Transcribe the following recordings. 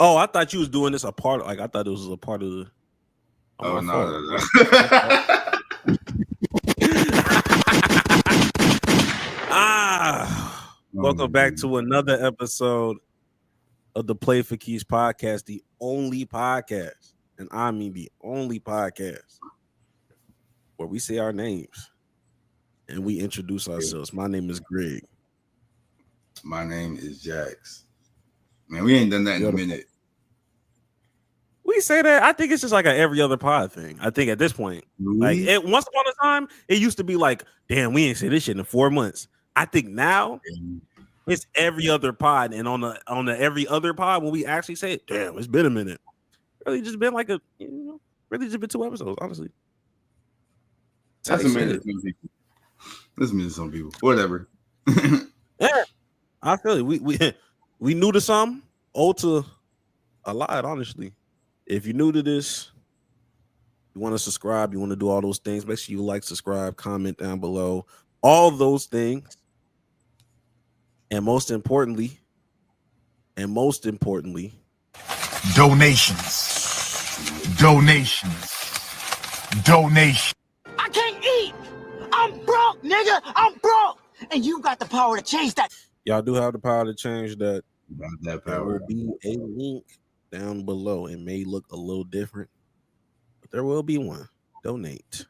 Oh, I thought you was doing this a part. Like I thought it was a part of the. Oh no. Welcome back to another episode of the Play for Keys podcast, the only podcast, and I mean the only podcast where we say our names and we introduce ourselves. My name is Greg. My name is Jax. Man, we ain't done that in a minute. We say that. I think it's just like an every other pod thing. I think at this point, like once upon a time, it used to be like, damn, we ain't say this shit in 4 months. I think now it's every other pod, and on the every other pod when we actually say it, damn, it's been a minute. Really, just been like really just been 2 episodes, honestly. That's a minute to some people. That's a minute to some people. Whatever. Yeah, I feel it. We new to some, old to a lot, honestly. If you're new to this, you want to subscribe, you want to do all those things, make sure you like, subscribe, comment down below, all those things. And most importantly, donations. I can't eat. I'm broke, nigga. I'm broke. And you got the power to change that. Y'all do have the power to change that. That There power. will be a link down below. It may look a little different, but there will be one. Donate.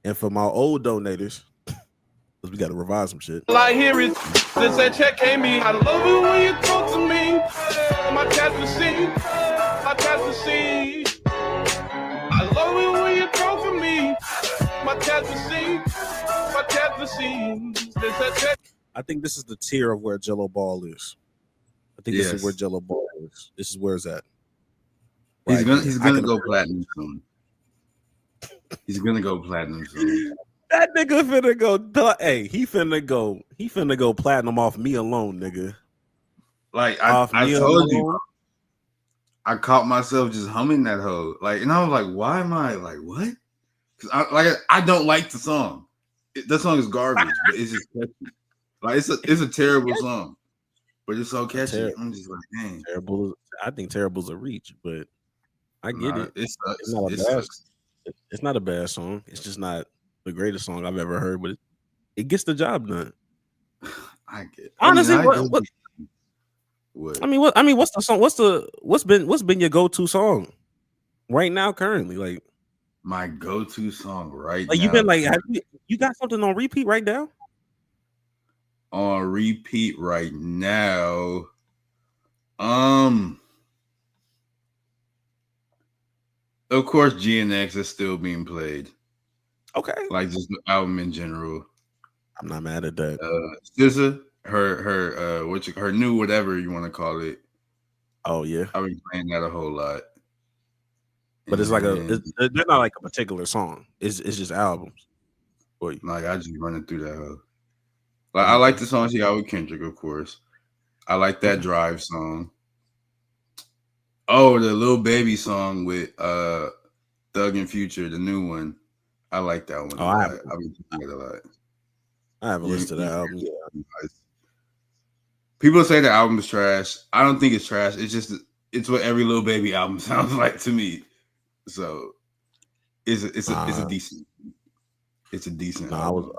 And for my old donators, because we got to revise some shit. All I hear is this that check came me. I love it when you talk to me. My cat's the scene. My cat's the scene. I love it when you talk to me. My cat's the scene. My cat's the scene. This that check. I think this is the tier of where Jello Ball is. I think this is where Jello Ball is. This is where it's at. He's gonna go platinum soon. He's gonna go platinum soon. That nigga finna go. Hey, he finna go platinum off me alone, nigga. Like I told you, I caught myself just humming that hoe. Like, and I was like, why am I like what? Because I don't like the song. That song is garbage, but it's just catchy. Like it's a terrible song, but it's so catchy. I'm just like, dang. Terrible. I think terrible's a reach, but I get it. It sucks. It's not a bad. It's not a bad song. It's just not the greatest song I've ever heard, but it gets the job done. I get it. Honestly, what? What's the song? What's been your go-to song right now, currently? Like my go-to song right now. You've been like, you got something on repeat right now? On repeat right now. Of course, GNX is still being played. Okay. Like just the album in general. I'm not mad at that. SZA, her new whatever you want to call it. Oh yeah. I've been playing that a whole lot. But it's like they're not like a particular song. It's just albums. For you. Like I just running through that hoe. Like I like the song she got with Kendrick, of course. I like that Drive song. Oh, the Lil Baby song with Thug and Future, the new one. I like that one. I've been playing it a lot. I haven't listened to that album yet. People say the album is trash. I don't think it's trash. It's what every Lil Baby album sounds like to me. So it's a decent. It's a decent. Album.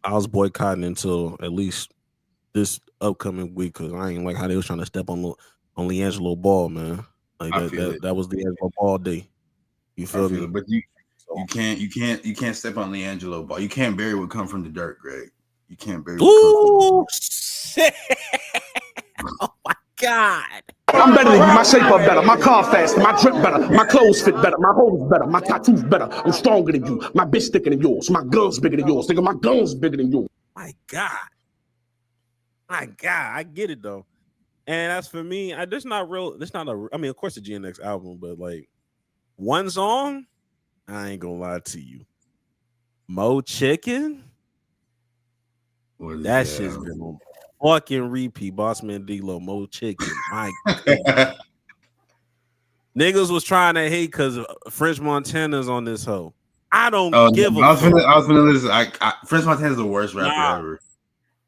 I was boycotting until at least this upcoming week because I ain't like how they was trying to step on LiAngelo Ball, man. Like that was the LiAngelo Ball day. You feel me? But you can't step on LiAngelo Ball. You can't bury what come from the dirt, Greg. You can't bury what come from the dirt. Oh my God. I'm better than you. My shape up better. My car faster. My drip better. My clothes fit better. My hoes better. My tattoos better. I'm stronger than you. My bitch thicker than yours. My gun's bigger than yours. Nigga, my gun's bigger than yours. My God. I get it though. And as for me, of course the GNX album, but like one song, I ain't gonna lie to you. Mo Chicken. That shit's been on fucking repeat. Bossman D-Lo, Mo Chicken. My God. Niggas was trying to hate because French Montana's on this hoe. I don't give a fuck. I was gonna listen. French Montana's the worst rapper ever.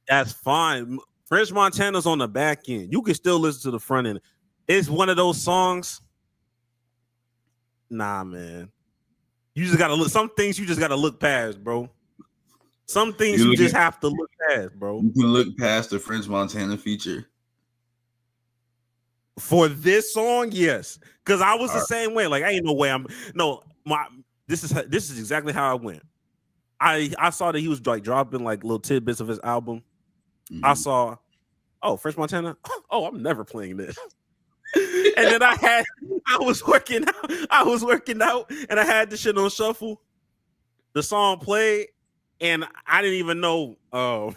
That's fine. French Montana's on the back end. You can still listen to the front end. It's one of those songs. Nah, man. You just gotta look. Some things you just gotta look past, bro. Some things you just have to look past, bro. You can look past the French Montana feature. For this song, yes. Because I was the same way. Like, I ain't no way this is exactly how I went. I saw that he was like dropping like little tidbits of his album. Mm-hmm. I saw, French Montana. Oh, I'm never playing this. And then I was working out, and I had the shit on shuffle. The song played, and I didn't even know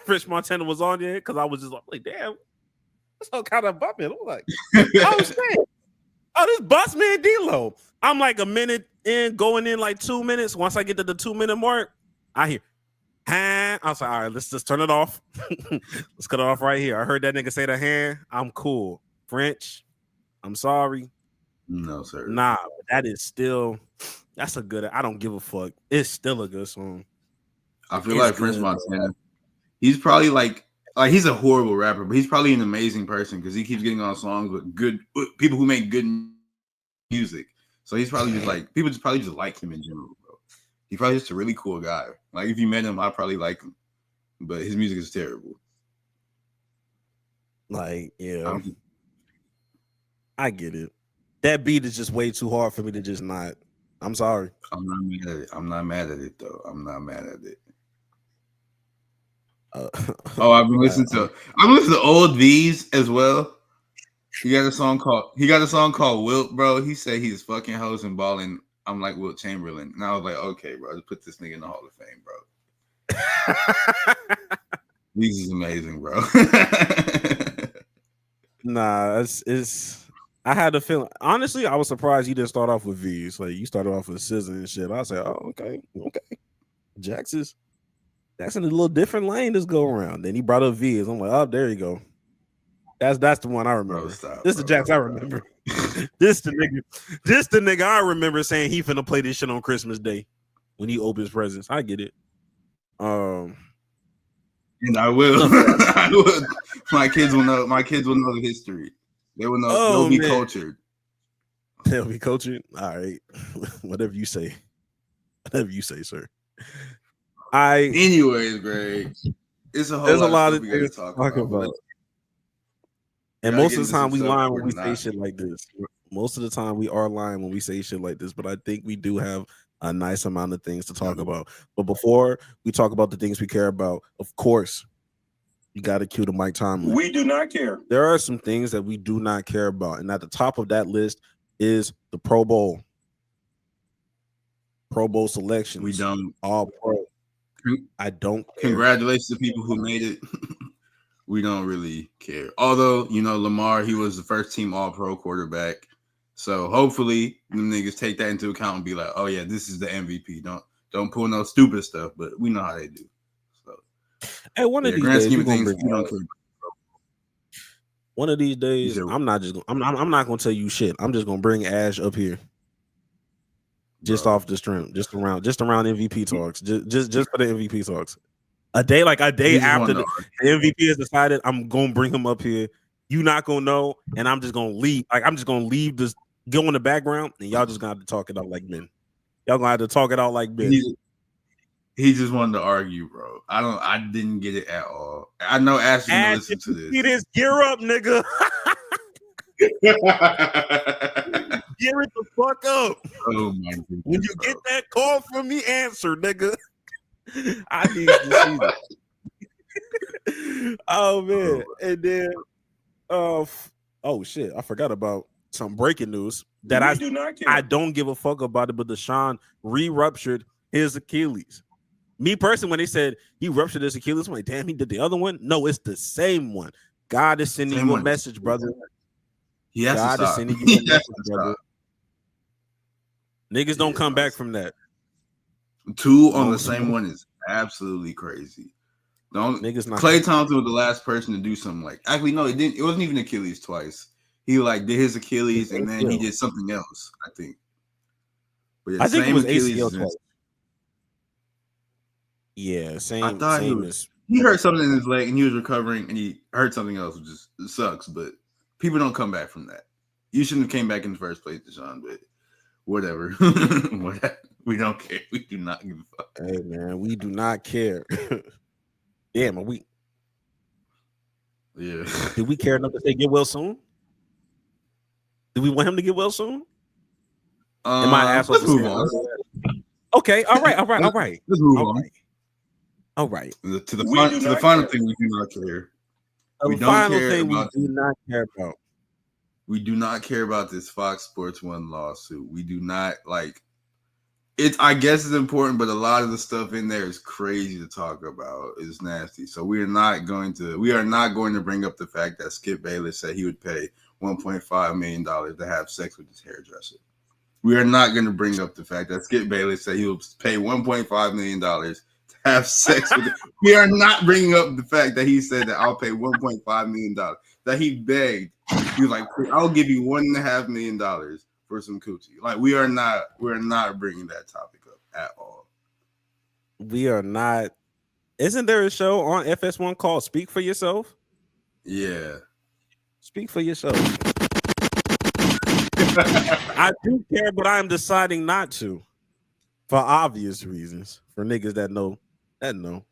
French Montana was on there because I was just like, damn, that's all kind of bumping. I'm like, oh shit, this Bossman D-Lo. I'm like a minute in, going in like 2 minutes. Once I get to the 2 minute mark, I hear, I was like, all right, let's just turn it off. Let's cut it off right here. I heard that nigga say the hand. I'm cool. French, I'm sorry. No, sir. Nah, that is still, that's a good, I don't give a fuck. It's still a good song. I feel like French Montana, he's probably like he's a horrible rapper, but he's probably an amazing person because he keeps getting on songs with good people who make good music. So he's probably just like, people just probably just like him in general, bro. He's probably just a really cool guy. Like if you met him, I'd probably like him, but his music is terrible. Like, yeah, I get it. That beat is just way too hard for me to just not. I'm sorry. I'm not mad at it. I'm not mad at it though. I'm not mad at it. I've been listening to old V's as well. He got a song called Wilt, bro. He said he's fucking hoes and balling. I'm like Wilt Chamberlain, and I was like, okay, bro, just put this nigga in the Hall of Fame, bro. V's is amazing, bro. Nah, it's. I had a feeling. Honestly, I was surprised you didn't start off with V's. Like you started off with SZA and shit. I said, oh, okay. Jackson's in a little different lane this go around. Then he brought up V's. I'm like, oh, there you go. That's the one I remember. This is the Jax I remember. This the nigga I remember saying he finna play this shit on Christmas Day when he opens presents. I get it. And I will. I will. My kids will know the history. They will know. They'll be cultured. They'll be cultured. All right. Whatever you say. Whatever you say, sir. Anyways, Greg. There's a lot of things to talk about. And most of the time we lie when we say shit like this. Most of the time we are lying when we say shit like this, but I think we do have a nice amount of things to talk about. But before we talk about the things we care about, of course, you got to cue the Mike Tomlin. We do not care. There are some things that we do not care about. And at the top of that list is the Pro Bowl. Pro Bowl selections. We don't. All pro. I don't care. Congratulations to people who made it. We don't really care. Although, Lamar, he was the first team all-pro quarterback. So hopefully them niggas take that into account and be like, oh yeah, this is the MVP. Don't pull no stupid stuff, but we know how they do. So hey, one of these days, I'm not gonna tell you shit. I'm just gonna bring Ash up here. Just off the stream, just around MVP talks, just for the MVP talks. A day after the MVP is decided, I'm gonna bring him up here. You not gonna know, and I'm just gonna leave. Like I'm just gonna leave this, go in the background, and y'all just gonna have to talk it out like men. Y'all gonna have to talk it out like men. He just wanted to argue, bro. I didn't get it at all. I know Ash is gonna listen to this. See this gear up, nigga. Gear it the fuck up. Oh my goodness, when you get that call from me, answer, nigga. I need to see that. Oh man. And then shit, I forgot about some breaking news that I don't give a fuck about it, but Deshaun re-ruptured his Achilles. Me personally, when they said he ruptured his Achilles, I'm like, damn, he did the other one. No, it's the same one. God is sending you a message, brother. God is sending you a message, brother. Niggas don't come back from that. Two on the same one is absolutely crazy. Clay Thompson was the last person to do something like. Actually, no, it didn't. It wasn't even Achilles twice. He did his Achilles and then he did something else. I think. But yeah, I think it was Achilles ACL twice. Yeah, same. I thought he hurt something in his leg and he was recovering and he hurt something else, which just sucks. But people don't come back from that. You shouldn't have came back in the first place, Deshaun, but whatever. Whatever. We don't care. We do not give a fuck. Hey, man, we do not care. Damn, are we? Yeah. Did we care enough to say get well soon? Do we want him to get well soon? Am I asshole? Let's move on. Okay, all right. Let's move on. All right. To the final thing we do not care. We don't care about. We do not care about. We do not care about this Fox Sports 1 lawsuit. We do not like it. I guess it's important, but a lot of the stuff in there is crazy to talk about. It's nasty. So we are not going to bring up the fact that Skip Bayless said he would pay $1.5 million to have sex with his hairdresser. We are not going to bring up the fact that Skip Bayless said he will pay $1.5 million to have sex with it. We are not bringing up the fact that he said that I'll pay $1.5 million. That he begged. He was like, I'll give you $1.5 million for some coochie. Like, we're not bringing that topic up at all. We are not. Isn't there a show on FS1 called Speak for Yourself? Yeah. Speak for yourself. I do care, but I am deciding not to, for obvious reasons. For niggas that know,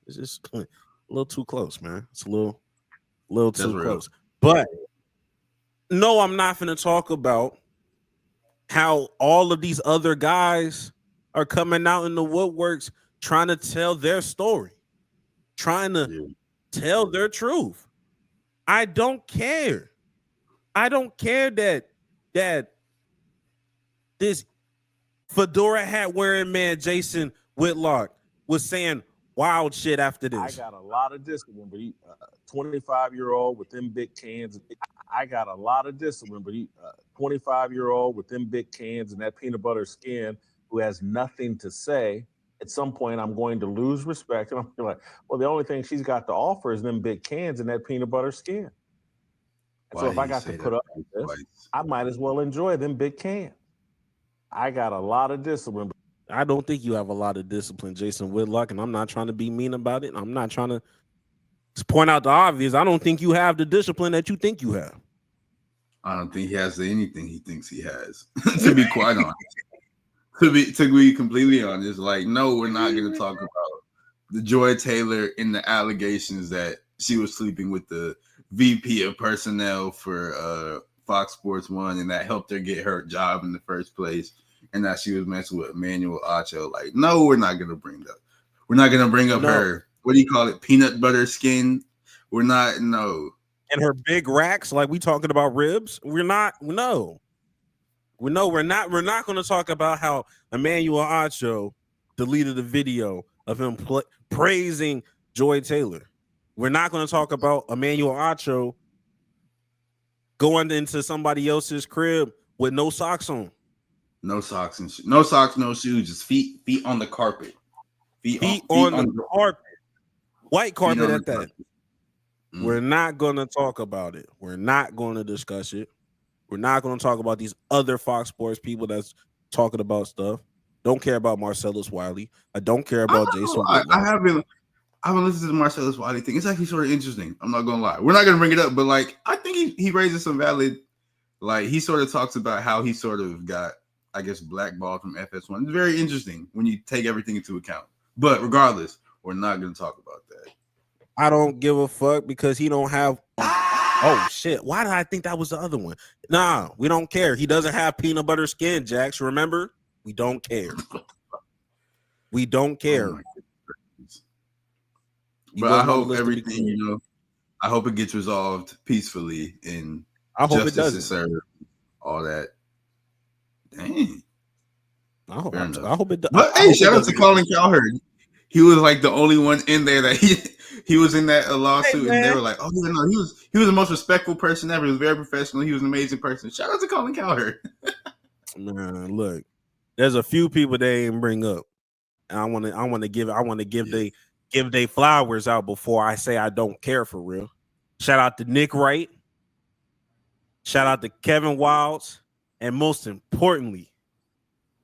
it's just a little too close, man. It's a little too close. But no, I'm not going to talk about how all of these other guys are coming out in the woodworks trying to tell their story, trying to tell their truth. I don't care. I don't care that this fedora hat wearing man, Jason Whitlock, was saying wild shit after this. I got a lot of discipline, but 25-year-old with them big cans. I got a lot of discipline, but 25-year-old with them big cans and that peanut butter skin who has nothing to say. At some point, I'm going to lose respect. And I'm like, well, the only thing she's got to offer is them big cans and that peanut butter skin. And so if I got to put up with this, I might as well enjoy them big cans. I got a lot of discipline. I don't think you have a lot of discipline, Jason Whitlock, and I'm not trying to be mean about it. I'm not trying to point out the obvious. I don't think you have the discipline that you think you have. I don't think he has anything he thinks he has, to be quite honest. To be completely honest, like, no, we're not going to talk about the Joy Taylor and the allegations that she was sleeping with the VP of personnel for Fox Sports 1 and that helped her get her job in the first place, and that she was messing with Emmanuel Acho. Like, no, we're not going to bring that. We're not going to bring up her, what do you call it, peanut butter skin? We're not, no. And her big racks, like we talking about ribs. We're not going to talk about how Emmanuel Acho deleted a video of him praising Joy Taylor. We're not going to talk about Emmanuel Acho going into somebody else's crib with no socks on. No socks, no shoes, just feet on the carpet. Feet on the carpet. White carpet at that. We're not going to talk about it. We're not going to discuss it. We're not going to talk about these other Fox Sports people that's talking about stuff. Don't care about Marcellus Wiley. I don't care about Jason. I haven't listened to the Marcellus Wiley thing. It's actually sort of interesting. I'm not going to lie. We're not going to bring it up, but like, I think he raises some valid, like, he sort of talks about how he sort of got, I guess, blackballed from FS1. It's very interesting when you take everything into account. But regardless, we're not going to talk about that. I don't give a fuck because he don't have. Oh shit! Why did I think that was the other one? Nah, we don't care. He doesn't have peanut butter skin, Jax. Remember, we don't care. We don't care. Oh, but I hope everything, I hope it gets resolved peacefully and I hope it does. All that. Dang. I hope it does. But hey, shout out to Colin Cowherd. He was like the only one in there that he was in that lawsuit, and they were like, "Oh no, he was the most respectful person ever. He was very professional. He was an amazing person." Shout out to Colin Cowherd. Man, look, there's a few people they didn't bring up, and I want to give they flowers out before I say I don't care for real. Shout out to Nick Wright. Shout out to Kevin Wilds, and most importantly,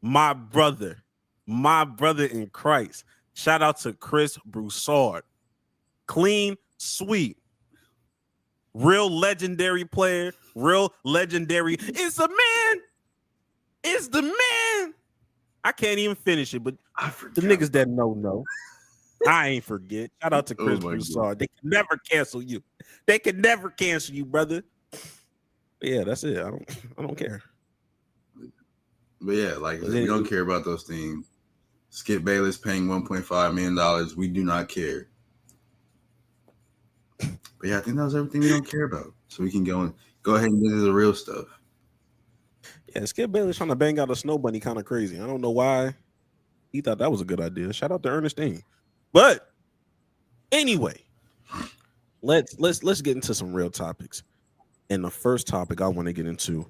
my brother in Christ. Shout out to Chris Broussard. Clean sweep. real legendary player, real legendary. It's the man. It's the man. I can't even finish it, but the niggas that know. I ain't forget. Shout out to Chris Broussard. They can never cancel you. They can never cancel you, brother. But yeah, that's it. I don't care. But yeah, like we don't care about those things. Skip Bayless paying $1.5 million. We do not care. But yeah, I think that was everything we don't care about. So we can go ahead and get into the real stuff. Yeah, Skip Bayless trying to bang out a snow bunny kind of crazy. I don't know why he thought that was a good idea. Shout out to Ernestine. But anyway, let's get into some real topics. And the first topic I want to get into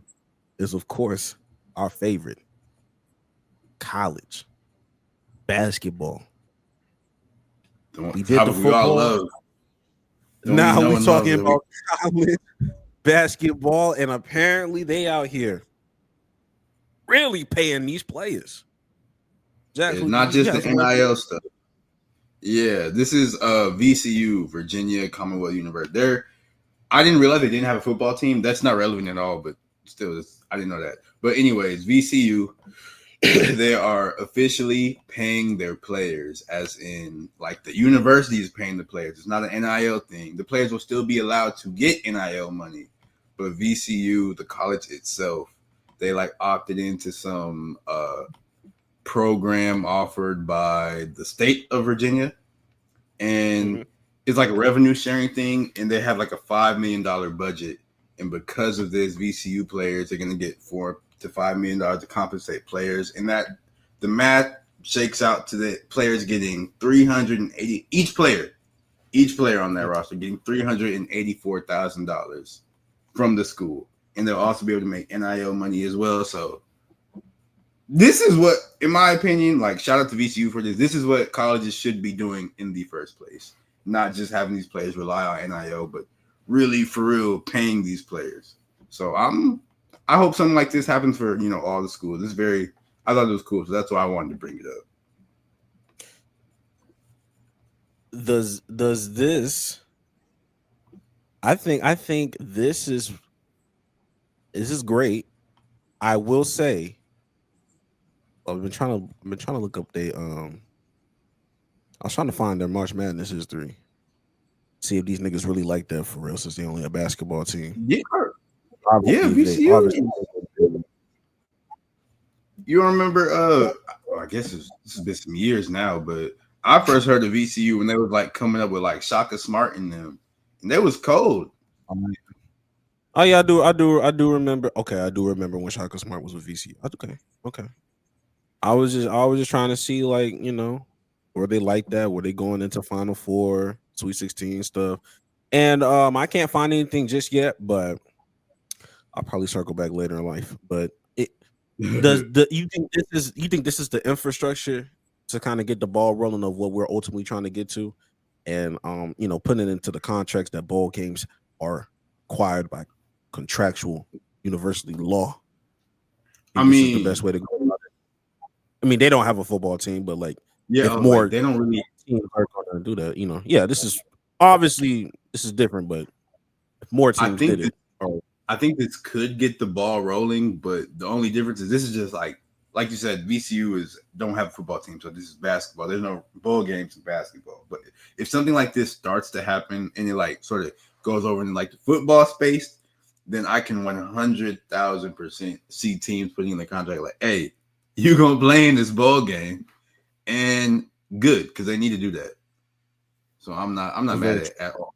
is, of course, our favorite, college basketball. We did the football. We all love. Now we're talking about college basketball, and apparently they out here really paying these players. Jackson, not just the NIL stuff. Yeah, this is VCU, Virginia Commonwealth University. I didn't realize they didn't have a football team. That's not relevant at all, but still, I didn't know that. But anyways, VCU, they are officially paying their players, as in like the university is paying the players. It's not an NIL thing. The players will still be allowed to get NIL money, but VCU, the college itself, they like opted into some program offered by the state of Virginia, and it's like a revenue sharing thing, and they have like a $5 million budget, and because of this, VCU players are going to get $4 to $5 million to compensate players, and that the math shakes out to the players getting $380 each player on that roster getting $384,000 from the school, and they'll also be able to make NIL money as well. So this is what, in my opinion, like shout out to VCU for this. This is what colleges should be doing in the first place. Not just having these players rely on NIL, but really for real paying these players. So I hope something like this happens for all the schools. I thought it was cool, so that's why I wanted to bring it up. Does this? I think this is great. I will say, I've been trying to look up I was trying to find their March Madness history. See if these niggas really like that for real, since they only a basketball team. Yeah. VCU. You remember? I guess this has been some years now, but I first heard of VCU when they was like coming up with like Shaka Smart in them, and they was cold. Oh yeah, I do remember. Okay, I do remember when Shaka Smart was with VCU. Okay. I was just trying to see, like, were they like that? Were they going into Final Four, Sweet 16 stuff? And I can't find anything just yet, but I'll probably circle back later in life. But you think this is the infrastructure to kind of get the ball rolling of what we're ultimately trying to get to, and putting it into the contracts that bowl games are required by contractual university law? I mean, the best way to go about it. I mean, they don't have a football team, but like, they don't really teams are going to do that. Yeah, this is obviously different, but if more teams did it. I think this could get the ball rolling, but the only difference is this is just like you said, VCU don't have a football team, so this is basketball. There's no bowl games in basketball. But if something like this starts to happen and it like sort of goes over in like the football space, then I can 100,000% see teams putting in the contract like, hey, you're gonna play in this bowl game, and good, because they need to do that. So I'm not mad at all.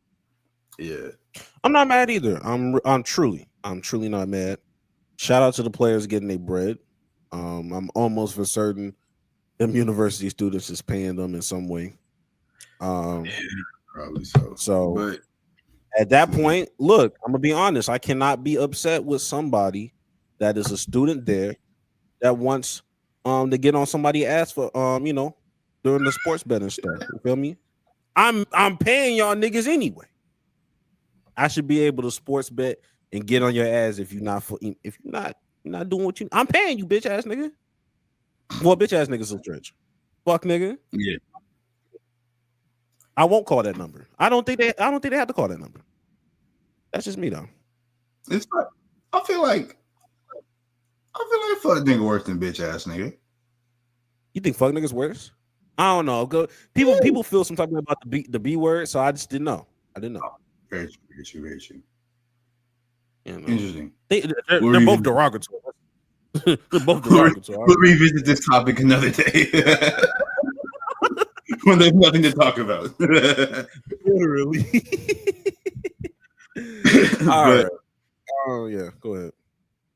Yeah. I'm not mad either. I'm truly not mad. Shout out to the players getting their bread. I'm almost for certain them university students is paying them in some way. Probably so. So but at that point, look, I'm gonna be honest. I cannot be upset with somebody that is a student there that wants to get on somebody's ass for during the sports betting stuff. You feel me? I'm paying y'all niggas anyway. I should be able to sports bet and get on your ass if you're not doing what I'm paying you, bitch ass nigga. Well, bitch ass niggas will stretch. Fuck nigga. Yeah. I won't call that number. I don't think they have to call that number. That's just me though. It's like I feel like fuck nigga worse than bitch ass nigga. You think fuck niggas worse? I don't know. People feel some type of way about the B word, so I just didn't know. I didn't know. Very true. You know. Interesting. They're both derogatory. They're both derogatory. We'll revisit this topic another day when there's nothing to talk about. Literally. All right. Oh yeah, go ahead.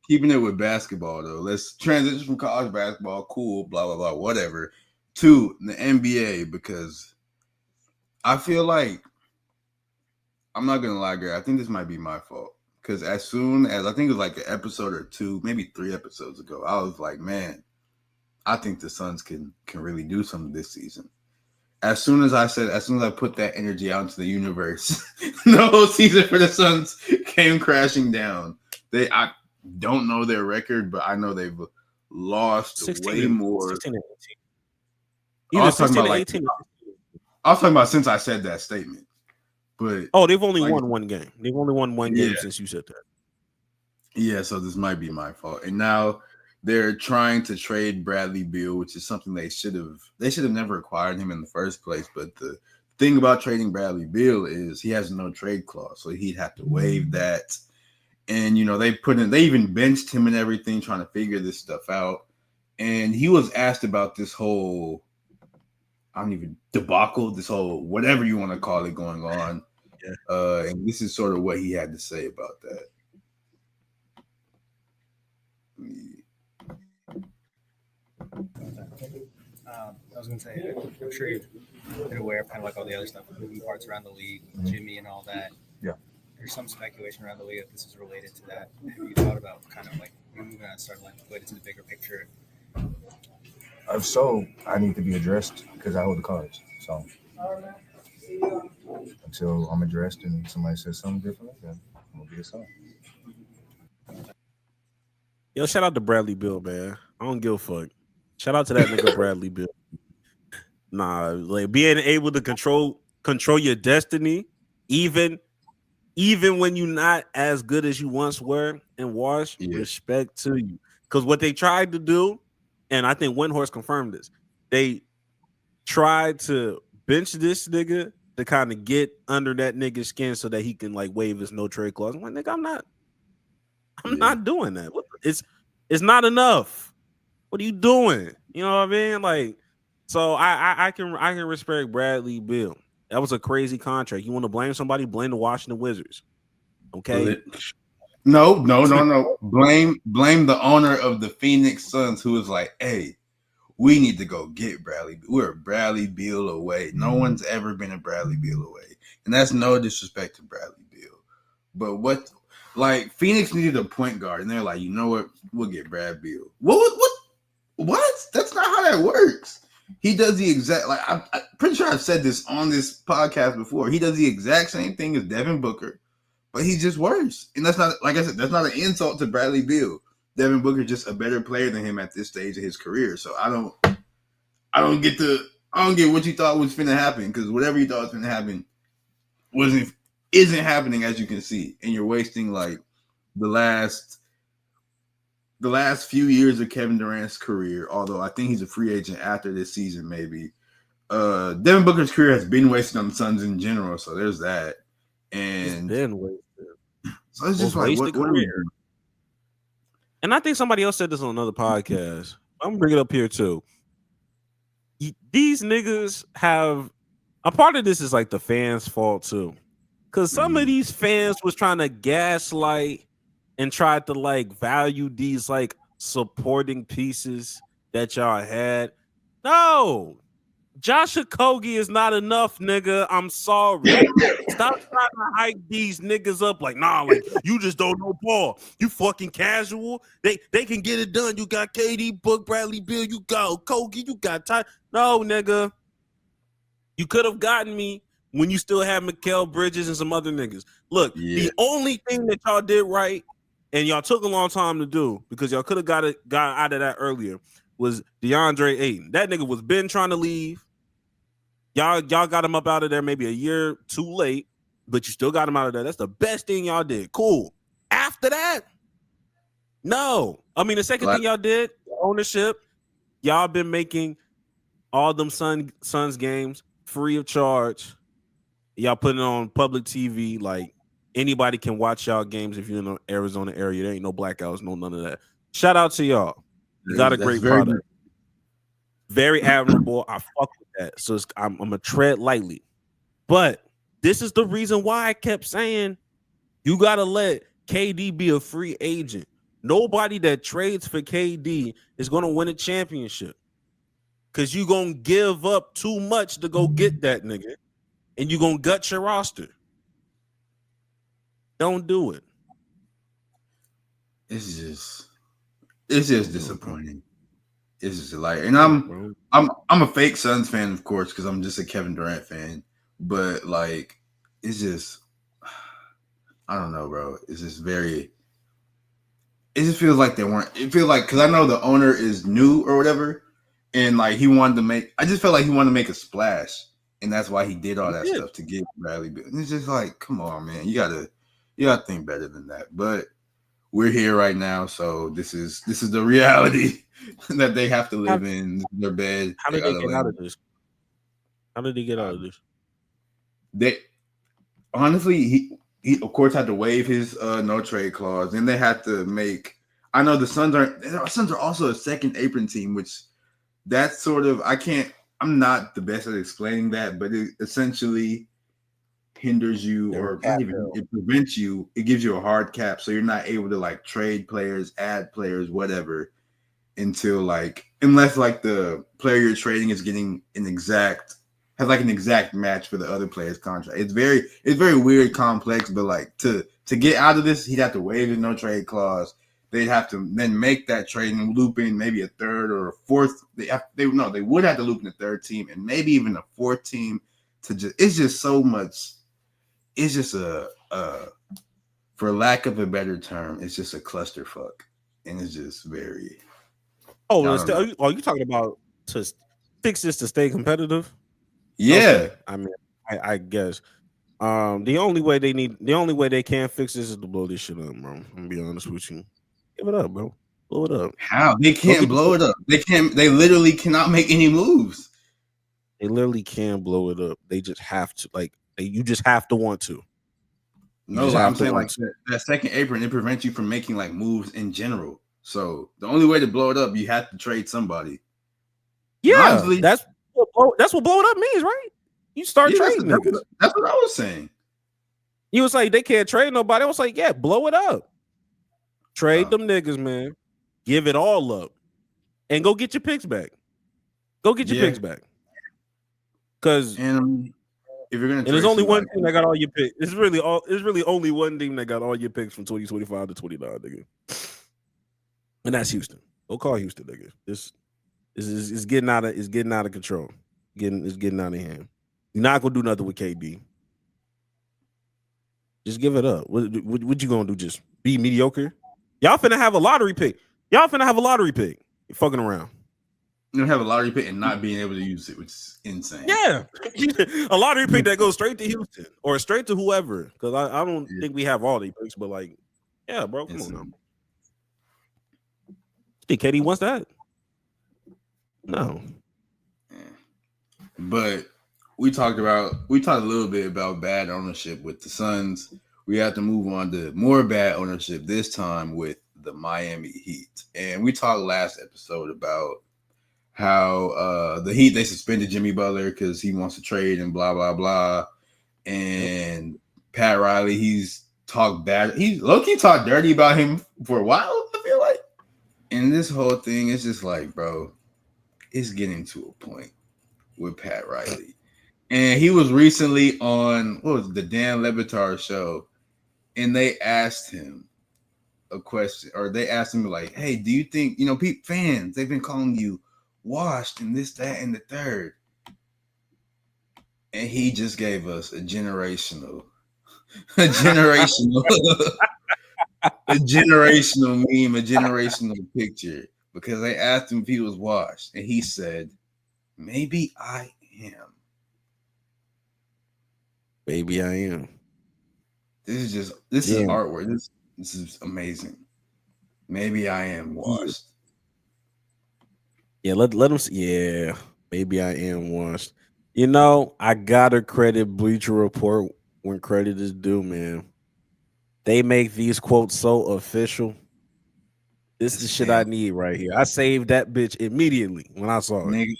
Keeping it with basketball though, let's transition from college basketball, cool, blah blah blah, whatever, to the NBA because I feel like I'm not gonna lie, girl. I think this might be my fault because as soon as I think it was like an episode or two, maybe 3 episodes ago, I was like, man, I think the Suns can really do something this season. As soon as I put that energy out into the universe, the whole season for the Suns came crashing down. I don't know their record, but I know they've lost way more. 16 and 18. I was talking about since I said that statement. But they've only won one game. They've only won one game since you said that. Yeah, so this might be my fault. And now they're trying to trade Bradley Beal, which is something they should have never acquired him in the first place. But the thing about trading Bradley Beal is he has no trade clause, so he'd have to waive that. And they even benched him and everything, trying to figure this stuff out. And he was asked about this whole debacle, this whole whatever you want to call it going on. Yeah. And this is sort of what he had to say about that. I was going to say, I'm sure you've been aware of kind of like all the other stuff, moving parts around the league, Jimmy and all that. Yeah. There's some speculation around the league that this is related to that. Have you thought about kind of like moving on, start like put into the bigger picture? So I need to be addressed because I hold the cards. So until I'm addressed and somebody says something different, then I'm gonna be a son. Yo, shout out to Bradley Beal, man. I don't give a fuck. Shout out to that nigga Bradley Beal. Nah, like being able to control your destiny, even when you're not as good as you once were and was, respect to you. Because what they tried to do, and I think Windhorst confirmed this, they tried to bench this nigga to kind of get under that nigga's skin so that he can like waive his no trade clause. I'm like, nigga, I'm not doing that. It's not enough. What are you doing? You know what I mean? Like, so I can respect Bradley Beal. That was a crazy contract. You want to blame somebody? Blame the Washington Wizards. Okay. No. Blame the owner of the Pheonix Suns who was like, hey, we need to go get Bradley. We're Bradley Beal away. No one's ever been a Bradley Beal away. And that's no disrespect to Bradley Beal. But Pheonix needed a point guard, and they're like, you know what? We'll get Brad Beal. What? That's not how that works. He does the exact, I'm pretty sure I've said this on this podcast before. He does the exact same thing as Devin Booker, but he's just worse. And that's not, like I said, that's not an insult to Bradley Beal. Devin Booker is just a better player than him at this stage of his career. So I don't get what you thought was finna happen, because whatever you thought was finna happen isn't happening, as you can see. And you're wasting like the last few years of Kevin Durant's career, although I think he's a free agent after this season, maybe. Devin Booker's career has been wasted on the Suns in general, so there's that. And it's been wasted. So it's just like, what are we doing? And I think somebody else said this on another podcast. I'm gonna bring it up here too. These niggas have a part of this is like the fans' fault too, because some of these fans was trying to gaslight and tried to like value these like supporting pieces that y'all had. No, Josh Okogie is not enough, nigga. I'm sorry. Stop trying to hype these niggas up like, nah, like you just don't know ball. You fucking casual. They can get it done. You got KD, Book, Bradley Beal. You got Okogie. You got Ty. No, nigga. You could have gotten me when you still had Mikal Bridges and some other niggas. Look, the only thing that y'all did right, and y'all took a long time to do because y'all could have got out of that earlier, was DeAndre Ayton. That nigga was been trying to leave. Y'all got him up out of there maybe a year too late. but you still got him out of there. That's the best thing y'all did. Cool. After that, no. I mean, the second thing y'all did, ownership. Y'all been making all them Suns games free of charge. Y'all putting it on public TV. Like, anybody can watch y'all games if you're in the Arizona area. There ain't no blackouts, no none of that. Shout out to y'all. You got a great product. Very admirable. I fuck with that. So I'm gonna tread lightly. But this is the reason why I kept saying you gotta let KD be a free agent. Nobody that trades for KD is gonna win a championship. Cause you gonna give up too much to go get that nigga, and you gonna gut your roster. Don't do it. It's just disappointing. It's just like, and I'm a fake Suns fan, of course, because I'm just a Kevin Durant fan. But like, it's just, I don't know, bro. It's just very. It just feels like they weren't. It feels like, because I know the owner is new or whatever, and like he wanted to make. I just felt like he wanted to make a splash, and that's why he did all that stuff to get Bradley. And it's just like, come on, man, you gotta think better than that. But we're here right now, so this is the reality that they have to live in. Their bed. How did they get out of this? How did they get out of this? They honestly, he of course had to waive his no trade clause, and they had to make. I know the Suns are also a second apron team, which that's sort of I'm not the best at explaining that, but it essentially hinders you, or not even, it prevents you. It gives you a hard cap, so you're not able to like trade players, add players, whatever, until like, unless like the player you're trading is getting an exact match for the other player's contract. It's very weird, complex, but like to get out of this, he'd have to waive his no trade clause. They'd have to then make that trade and loop in maybe a third or a fourth. They would have to loop in a third team and maybe even a fourth team it's just so much. It's just for lack of a better term, it's just a clusterfuck, and it's just very. Oh, are you talking about to fix this to stay competitive? Yeah, okay. I mean, I guess the only way they can fix this is to blow this shit up, bro. I'm gonna be honest with you. Give it up, bro. Blow it up. How? They can't blow it up. They can't. They literally cannot make any moves. They literally can blow it up. They just have to. You just have to want to. No, I'm saying like that second apron, it prevents you from making like moves in general. So the only way to blow it up, you have to trade somebody. Yeah, honestly, that's what blow it up means, right? You start trading niggas. That's what I was saying. You was like, they can't trade nobody. I was like, yeah, blow it up. Trade them niggas, man. Give it all up. And go get your picks back. Go get your picks back. Because if you're gonna, there's only one team that got all your picks. It's really only one team that got all your picks from 2025 to 29, nigga. And that's Houston. Go call Houston, nigga. This is getting out of control. It's getting out of hand. You're not gonna do nothing with KD. Just give it up. What you gonna do? Just be mediocre? Y'all finna have a lottery pick. You're fucking around. You don't have a lottery pick and not being able to use it, which is insane. Yeah, a lottery pick that goes straight to Houston or straight to whoever. Because I don't think we have all these picks, but like, yeah, bro, come on now. Think KD wants that? No. But we talked a little bit about bad ownership with the Suns. We have to move on to more bad ownership, this time with the Miami Heat. And we talked last episode about how the Heat, they suspended Jimmy Butler because he wants to trade and blah, blah, blah. And Pat Riley, he's talked bad. He's low-key talked dirty about him for a while, I feel like. And this whole thing is just like, bro, it's getting to a point with Pat Riley. And he was recently on, the Dan Le Batard show, and they asked him a question, or they asked him like, hey, do you think, fans, they've been calling you washed and this, that, and the third. And he just gave us a generational meme, a generational picture, because they asked him if he was washed, and he said, maybe I am. Maybe I am. This is artwork. This is amazing. Maybe I am washed. Yeah, let them see. Yeah, maybe I am washed. You know, I gotta credit Bleacher Report when credit is due, man. They make these quotes so official. This is the shit I need right here. I saved that bitch immediately when I saw it. Nigga,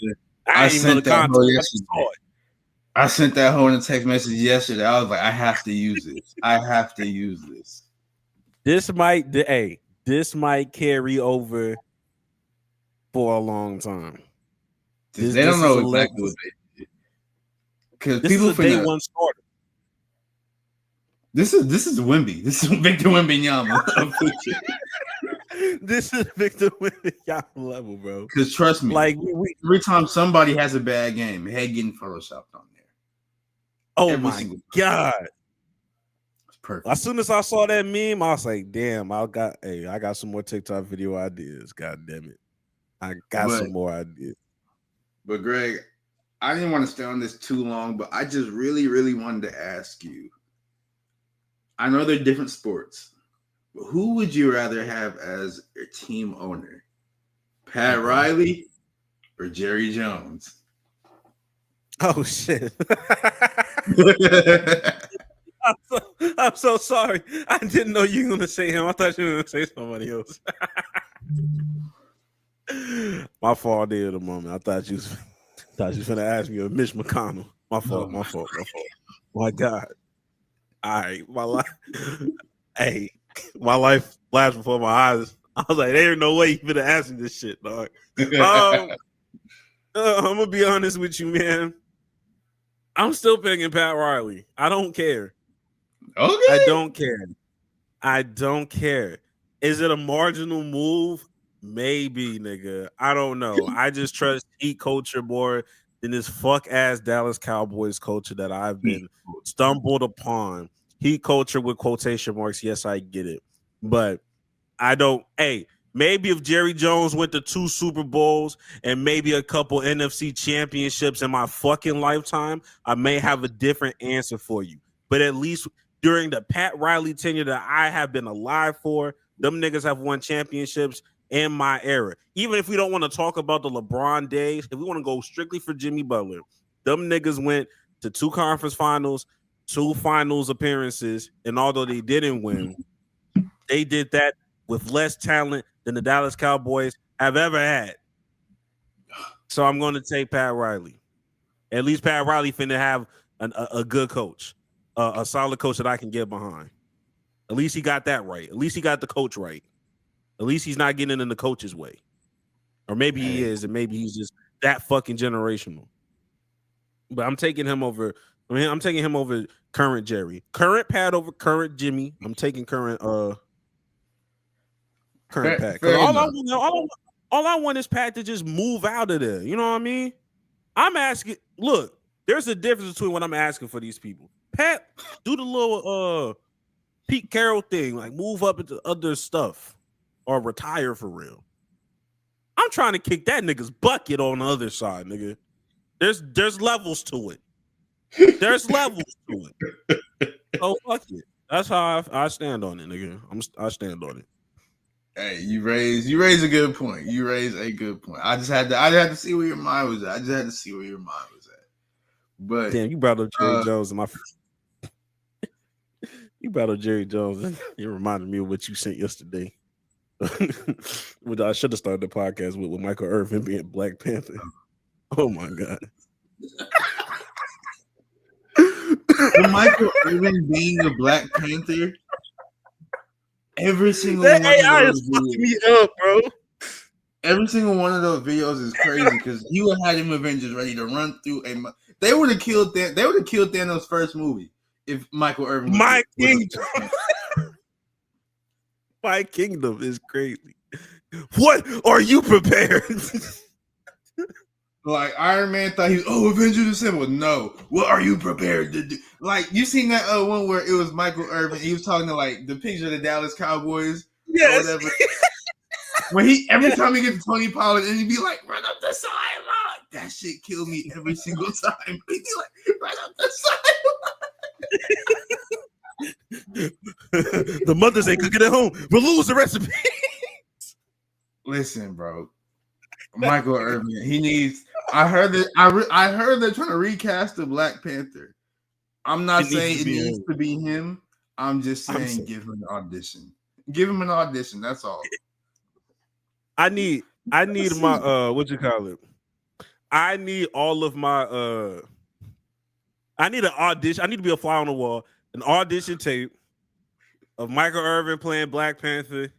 I sent that hoe yesterday. I sent that hoe in a text message yesterday. I was like, I have to use this. I have to use this. This might carry over for a long time. They don't know exactly what they did. Because people is a day one starter. This is Wemby. This is Victor Wembanyama. This is Victor Wembanyama level, bro. Because trust me, like every time somebody has a bad game, head getting photoshopped on there. Oh my god. It's perfect. As soon as I saw that meme, I was like, damn, I got some more TikTok video ideas. God damn it. I got some more ideas. But Greg, I didn't want to stay on this too long, but I just really, really wanted to ask you. I know they're different sports, but who would you rather have as your team owner? Pat Riley or Jerry Jones? Oh shit. I'm so sorry. I didn't know you were gonna say him. I thought you were gonna say somebody else. My fault there at the moment. I thought you was gonna ask me a Mitch McConnell. My fault. My God. All right, my life. Hey, my life flashed before my eyes. I was like, there ain't no way you finna ask me this shit, dog. I'm gonna be honest with you, man. I'm still picking Pat Riley. I don't care. Okay. I don't care. Is it a marginal move? Maybe, nigga. I don't know. I just trust Heat culture more than this fuck ass Dallas Cowboys culture that I've been stumbled upon. Heat culture with quotation marks. Yes, I get it. But I don't. Hey, maybe if Jerry Jones went to 2 Super Bowls and maybe a couple NFC championships in my fucking lifetime, I may have a different answer for you. But at least during the Pat Riley tenure that I have been alive for, them niggas have won championships in my era. Even if we don't want to talk about the LeBron days, if we want to go strictly for Jimmy Butler, them niggas went to 2 conference finals, 2 finals appearances, and although they didn't win, they did that with less talent than the Dallas Cowboys have ever had. So I'm going to take Pat Riley. At least Pat Riley finna have a good coach, a solid coach that I can get behind. At least he got that right. At least he got the coach right. At least he's not getting in the coach's way. Or maybe he is, and maybe he's just that fucking generational. But I'm taking him over. I'm taking him over current Jerry. Current Pat over current Jimmy. I'm taking current Pat. All I want is Pat to just move out of there. You know what I mean? I'm asking. Look, there's a difference between what I'm asking for these people. Pat, do the little Pete Carroll thing, like move up into other stuff or retire for real. I'm trying to kick that nigga's bucket on the other side, nigga. There's levels to it. There's levels to it. So fuck it. That's how I stand on it, nigga. I stand on it. Hey, you raise a good point. You raise a good point. I had to see where your mind was at. But damn, you brought up Jerry Jones and you brought up Jerry Jones, and it reminded me of what you sent yesterday. Which I should have started the podcast with Michael Irvin being Black Panther. Oh my god. Michael Irvin being a Black Panther. Every single that one AI of those is fucking me up, bro. Every single one of those videos is crazy because he would have them Avengers ready to run through they would have killed that. They would have killed Thanos' first movie if Michael Irvin was My Kingdom. My Kingdom is crazy. What are you prepared? Like Iron Man thought he was, Avengers Assemble. No, what are you prepared to do? Like you seen that one where it was Michael Irvin. He was talking to like the picture of the Dallas Cowboys, or whatever. When every time he gets to Tony Pollard and he'd be like, run up the sideline. That shit killed me every single time. He'd be like, run up the The mothers ain't cooking at home. We'll lose the recipe. Listen, bro. Michael Irvin, he needs. I heard that. I heard they're trying to recast the Black Panther. I'm not saying it needs to be him. I'm just saying give him an audition. Give him an audition. That's all. I need my what you call it? I need all of my I need an audition. I need to be a fly on the wall. An audition tape of Michael Irvin playing Black Panther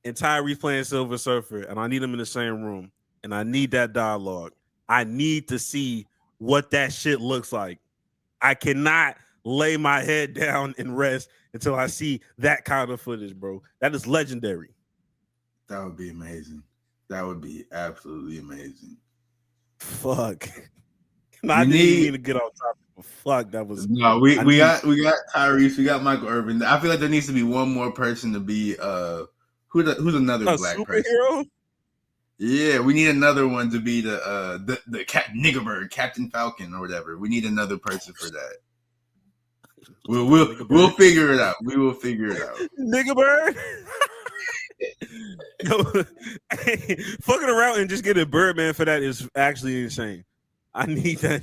and Tyreek playing Silver Surfer, and I need them in the same room. And I need that dialogue. I need to see what that shit looks like. I cannot lay my head down and rest until I see that kind of footage, bro. That is legendary. That would be amazing. That would be absolutely amazing. Fuck. No, I didn't mean to get off topic, but fuck, that was no. We got Tyrese, we got Michael Irvin. I feel like there needs to be one more person to be who's another black superhero? person. Yeah, we need another one to be the Niggerbird, Captain Falcon, or whatever. We need another person for that. We'll figure it out. We will figure it out. Niggerbird. Yo, fucking around and just get a Birdman for that is actually insane. I need that.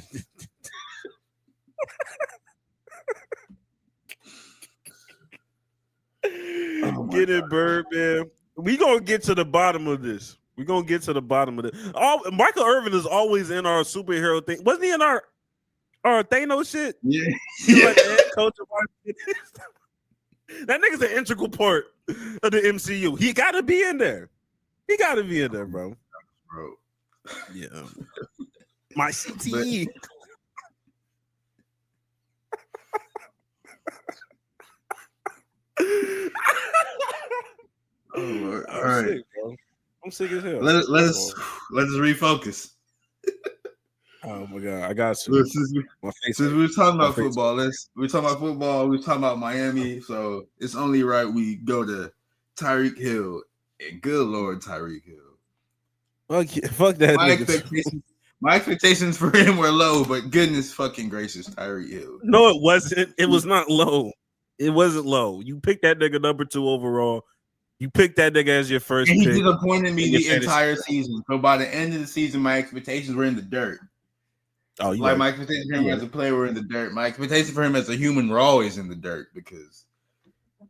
Get it, Birdman. We gonna get to the bottom of this. We're gonna get to the bottom of it. Michael Irvin is always in our superhero thing. Wasn't he in our Thanos shit? Yeah. Like coach of that nigga's an integral part of the MCU. He gotta be in there. He gotta be in there, bro. Yeah. My CTE. Oh, Lord. All right. Sick, bro. I'm sick as hell. Let's refocus. Oh my god, I got you. Since we were talking about football, we're talking about Miami, so it's only right we go to Tyreek Hill. And good Lord, Tyreek Hill. Fuck that. My expectations for him were low, but goodness fucking gracious, Tyreek Hill. No, it wasn't. It was not low. It wasn't low. You picked that nigga number 2 overall. You picked that nigga as your first and he pick. disappointed me the entire season. So by the end of the season, my expectations were in the dirt. Oh, my expectations for him as a player were in the dirt. My expectations for him as a human were always in the dirt because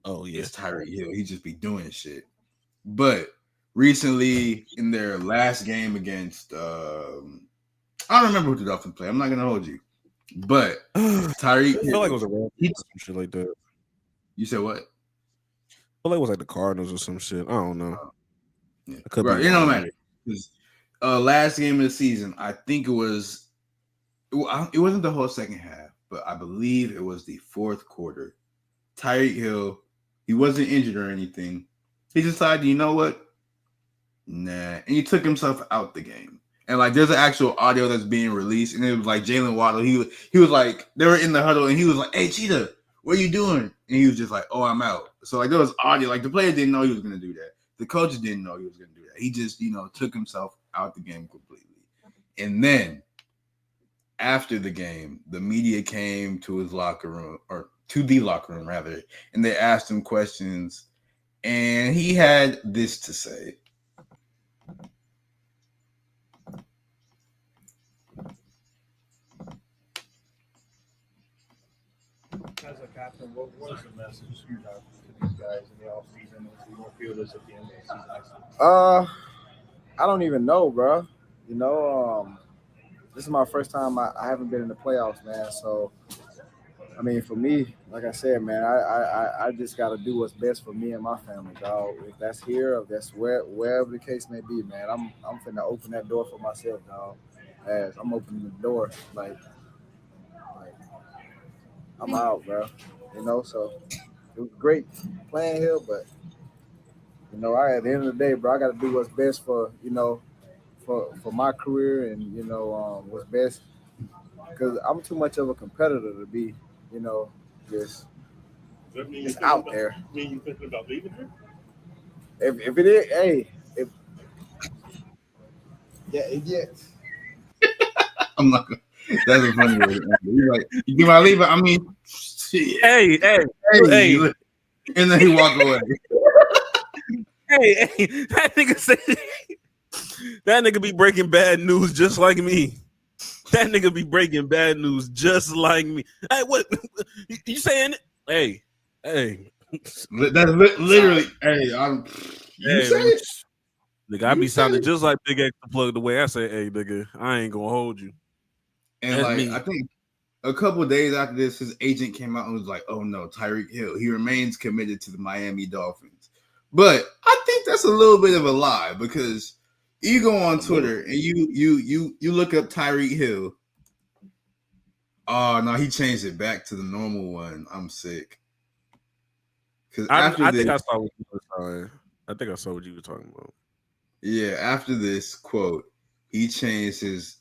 it's Tyreek Hill. He just be doing shit. But recently, in their last game against I don't remember who the Dolphins play. I'm not gonna hold you. But Tyreek, I feel like it was a Rams or some shit like that. You said what? I feel like it was like the Cardinals or some shit. I don't know. Yeah. Right. It don't matter. Last game of the season, I think it wasn't the whole second half, but I believe it was the fourth quarter. Tyreek Hill, he wasn't injured or anything. He decided, you know what? Nah. And he took himself out the game. And like there's an actual audio that's being released, and it was like Jalen Waddle. He was like, they were in the huddle, and he was like, "Hey, Cheetah, what are you doing?" And he was just like, "Oh, I'm out." So like there was audio. Like the player didn't know he was gonna do that. The coach didn't know he was gonna do that. He just, took himself out the game completely. And then after the game, the media came to his locker room, or to the locker room rather, and they asked him questions, and he had this to say. As a captain, what was the message you have to these guys in the offseason as we won't feel this at the end of the season? I don't even know, bro. This is my first time I haven't been in the playoffs, man. So, I mean, for me, like I said, man, I just got to do what's best for me and my family, dog. If that's here, if that's wherever the case may be, man, I'm finna open that door for myself, dog. As I'm opening the door, like I'm out, bro. So it was great playing here, but at the end of the day, bro, I got to do what's best for for my career and what's best, because I'm too much of a competitor to be just out there. Mean you thinking about leaving here? If it is, hey, yes. I'm not gonna. That's a funny way. You're like, you give my leave. I mean, shit. Hey. And then he walk away. Hey, that nigga say that nigga be breaking bad news just like me. That nigga be breaking bad news just like me. Hey, what you saying? Hey. That's literally. Hey, you said it. Nigga, I be sounding just like Big X to plug the way I say, hey, nigga, I ain't gonna hold you. And that's like, me. I think a couple of days after this, his agent came out and was like, "Oh no, Tyreek Hill, he remains committed to the Miami Dolphins." But I think that's a little bit of a lie because you go on Twitter and you look up Tyreek Hill. Oh no, he changed it back to the normal one. I'm sick. Because I think I saw what you were saying. I think I saw what you were talking about. Yeah, after this quote, he changed his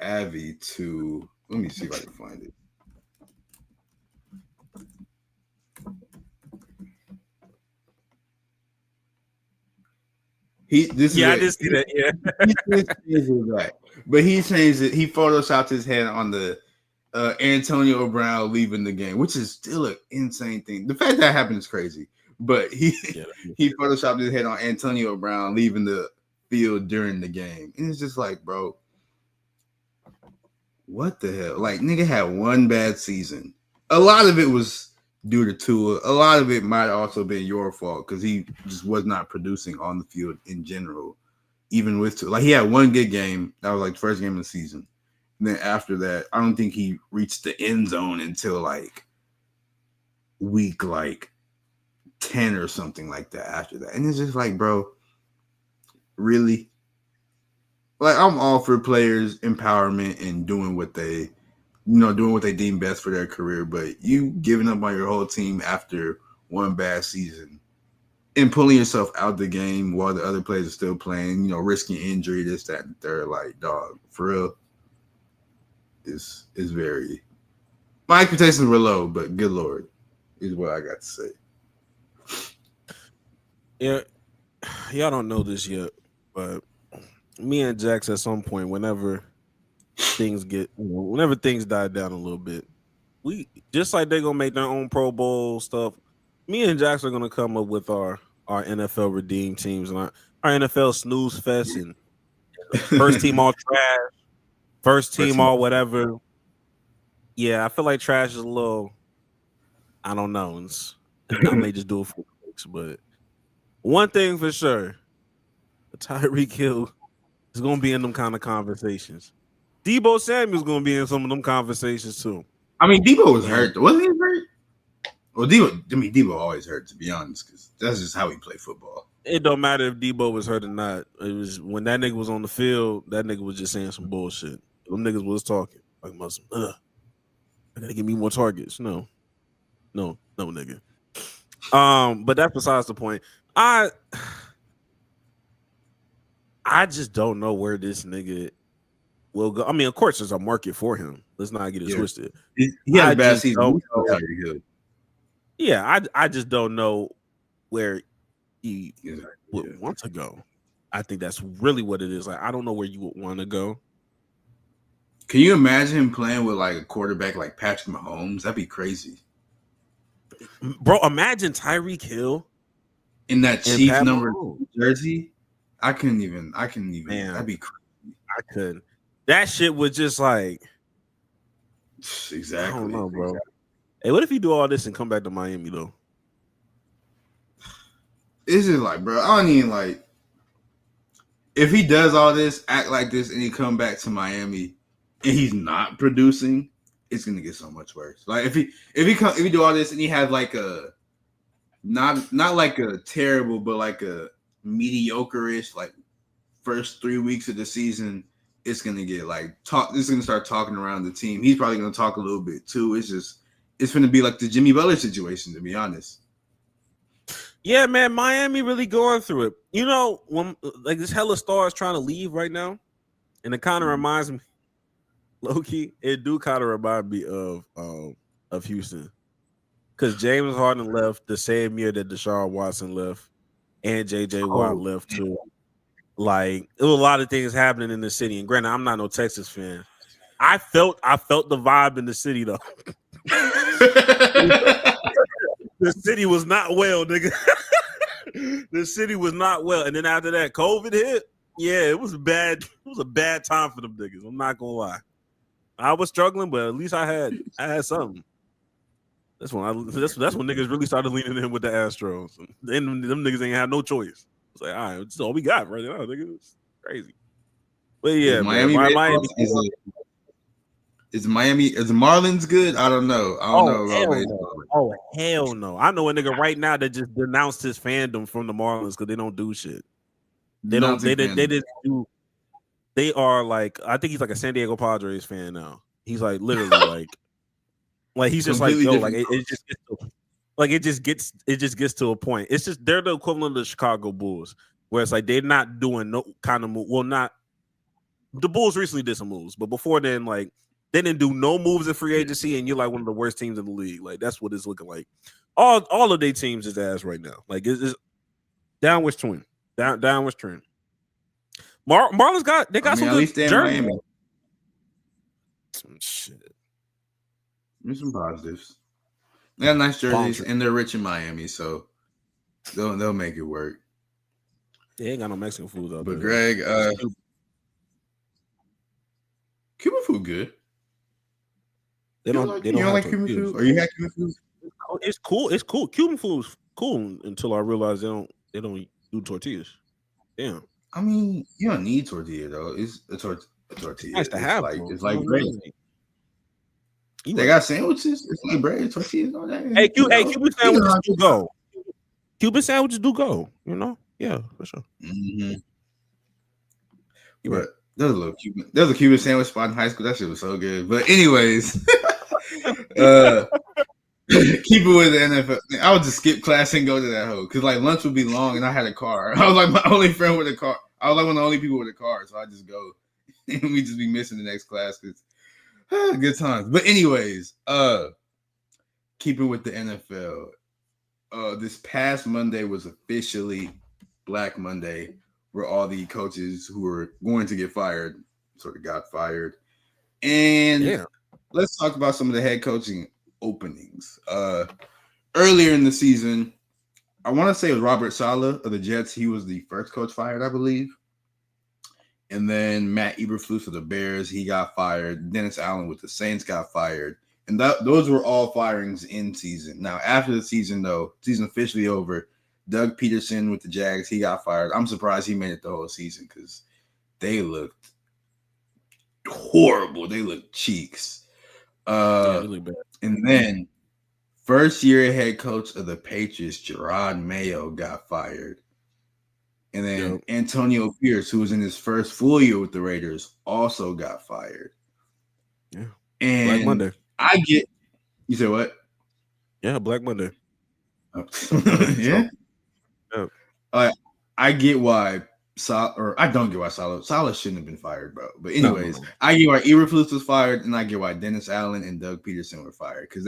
Avi to. Let me see if I can find it. I did see that. Yeah, but he changed it. He photoshopped his head on the Antonio Brown leaving the game, which is still an insane thing. The fact that happened is crazy. But he photoshopped his head on Antonio Brown leaving the field during the game, and it's just like, bro, what the hell? Like, nigga had one bad season. A lot of it was due to Tua. A lot of it might also been your fault because he just was not producing on the field in general, even with Tua. Like, he had one good game. That was like the first game of the season. And then after that, I don't think he reached the end zone until like week like 10 or something like that after that. And it's just like, bro, really? Like, I'm all for players' empowerment and doing what they deem best for their career, but you giving up on your whole team after one bad season and pulling yourself out the game while the other players are still playing, risking injury, this, that, and third, like, dog, for real, is very. My expectations were low, but good Lord, is what I got to say. Yeah, y'all don't know this yet, but me and Jax at some point, whenever things die down a little bit, we just like they're gonna make their own Pro Bowl stuff. Me and Jax are gonna come up with our NFL redeem teams and our NFL snooze fest and first team all trash, first team all whatever. Yeah, I feel like trash is a little. I don't know. I may just do it for weeks, but one thing for sure, Tyreek Hill is gonna be in them kind of conversations. Debo Samuel's gonna be in some of them conversations too. I mean, Debo was hurt. Wasn't he hurt? Well, Debo always hurt, to be honest, because that's just how he played football. It don't matter if Debo was hurt or not. It was when that nigga was on the field, that nigga was just saying some bullshit. Them niggas was talking like Muslim. I gotta give me more targets. No, nigga. But that's besides the point. I just don't know where this nigga will go. I mean, of course, there's a market for him. Let's not get it twisted. He had a bad season. Yeah, I just don't know where he would want to go. I think that's really what it is. Like, I don't know where you would want to go. Can you imagine him playing with like a quarterback like Patrick Mahomes? That'd be crazy. Bro, imagine Tyreek Hill in that Chief number jersey. I couldn't even. Man, that'd be crazy. I couldn't. That shit was just like exactly. I don't know, bro. Exactly. Hey, what if he do all this and come back to Miami though? It's just like, bro, I don't even like. If he does all this, act like this, and he come back to Miami, and he's not producing, it's gonna get so much worse. Like if he do all this and he has like a not like a terrible, but like a mediocre-ish like first 3 weeks of the season, it's gonna get like talk. It's gonna start talking around the team. He's probably gonna talk a little bit too. It's gonna be like the Jimmy Butler situation, to be honest. Yeah, man, Miami really going through it. You know, when like this hella stars trying to leave right now, and it kind of reminds me, low-key, it do kind of remind me of Houston. Because James Harden left the same year that Deshaun Watson left and J.J. Watt left too. Like, there was a lot of things happening in the city. And granted, I'm not no Texas fan. I felt the vibe in the city though. The city was not well, nigga. The city was not well, and then after that, COVID hit. Yeah, it was bad. It was a bad time for them niggas. I'm not gonna lie. I was struggling, but at least I had something. That's when that's when niggas really started leaning in with the Astros. And then them niggas ain't had no choice. It's like, all right, it's all we got right now, nigga. It's crazy. But yeah, Miami, is the Marlins good? I don't know. I don't know about baseball. Oh hell no! I know a nigga right now that just denounced his fandom from the Marlins because they don't do shit. They don't. They didn't do. They are like, I think he's like a San Diego Padres fan now. He's like literally like he's just completely like, yo, like it just gets to, like it just gets to a point. It's just they're the equivalent of the Chicago Bulls, where it's like they're not doing no kind of move. Well, not the Bulls recently did some moves, but before then, like they didn't do no moves in free agency, and you're like one of the worst teams in the league. Like that's what it's looking like. All of their teams is ass right now. Like it's downwards trend. Downwards trend. Marlins got some at good least they're in Miami. Shit. There's some positives. They got nice jerseys, and they're rich in Miami, so they'll make it work. They ain't got no Mexican food though. But Greg, Cuban food good. They don't like Cuban food? Or you had Cuban food? It's cool. It's cool. Cuban food's cool until I realized they don't do tortillas. Damn. I mean, you don't need tortilla though. It's a tortilla. Nice to have. It's like bread. They got sandwiches. It's like bread, tortillas, all that. Hey, Cuban sandwiches do go. Cuban sandwiches do go. You know, yeah, for sure. Mm-hmm. But there's a Cuban sandwich spot in high school. That shit was so good. But anyways, keep it with the NFL. I would just skip class and go to that hoe because like lunch would be long and I had a car. I was like my only friend with a car. I was like one of the only people with a car, so I just go and we just be missing the next class because good times. But anyways, keep it with the NFL. This past Monday was officially Black Monday, where all the coaches who were going to get fired sort of got fired. And let's talk about some of the head coaching openings. Earlier in the season, I want to say it was Robert Saleh of the Jets. He was the first coach fired, I believe. And then Matt Eberflus of the Bears, he got fired. Dennis Allen with the Saints got fired. And those were all firings in season. Now, after the season, though, season officially over, Doug Peterson with the Jags, he got fired. I'm surprised he made it the whole season because they looked horrible. They looked cheeks. They look bad. And then first year head coach of the Patriots, Gerard Mayo, got fired. And then Antonio Pierce, who was in his first full year with the Raiders, also got fired. Yeah. And Black Monday. You said what? Yeah, Black Monday. Yeah. I get why I don't get why Saleh shouldn't have been fired, bro. But anyways, no. I get why Eberflus was fired, and I get why Dennis Allen and Doug Peterson were fired because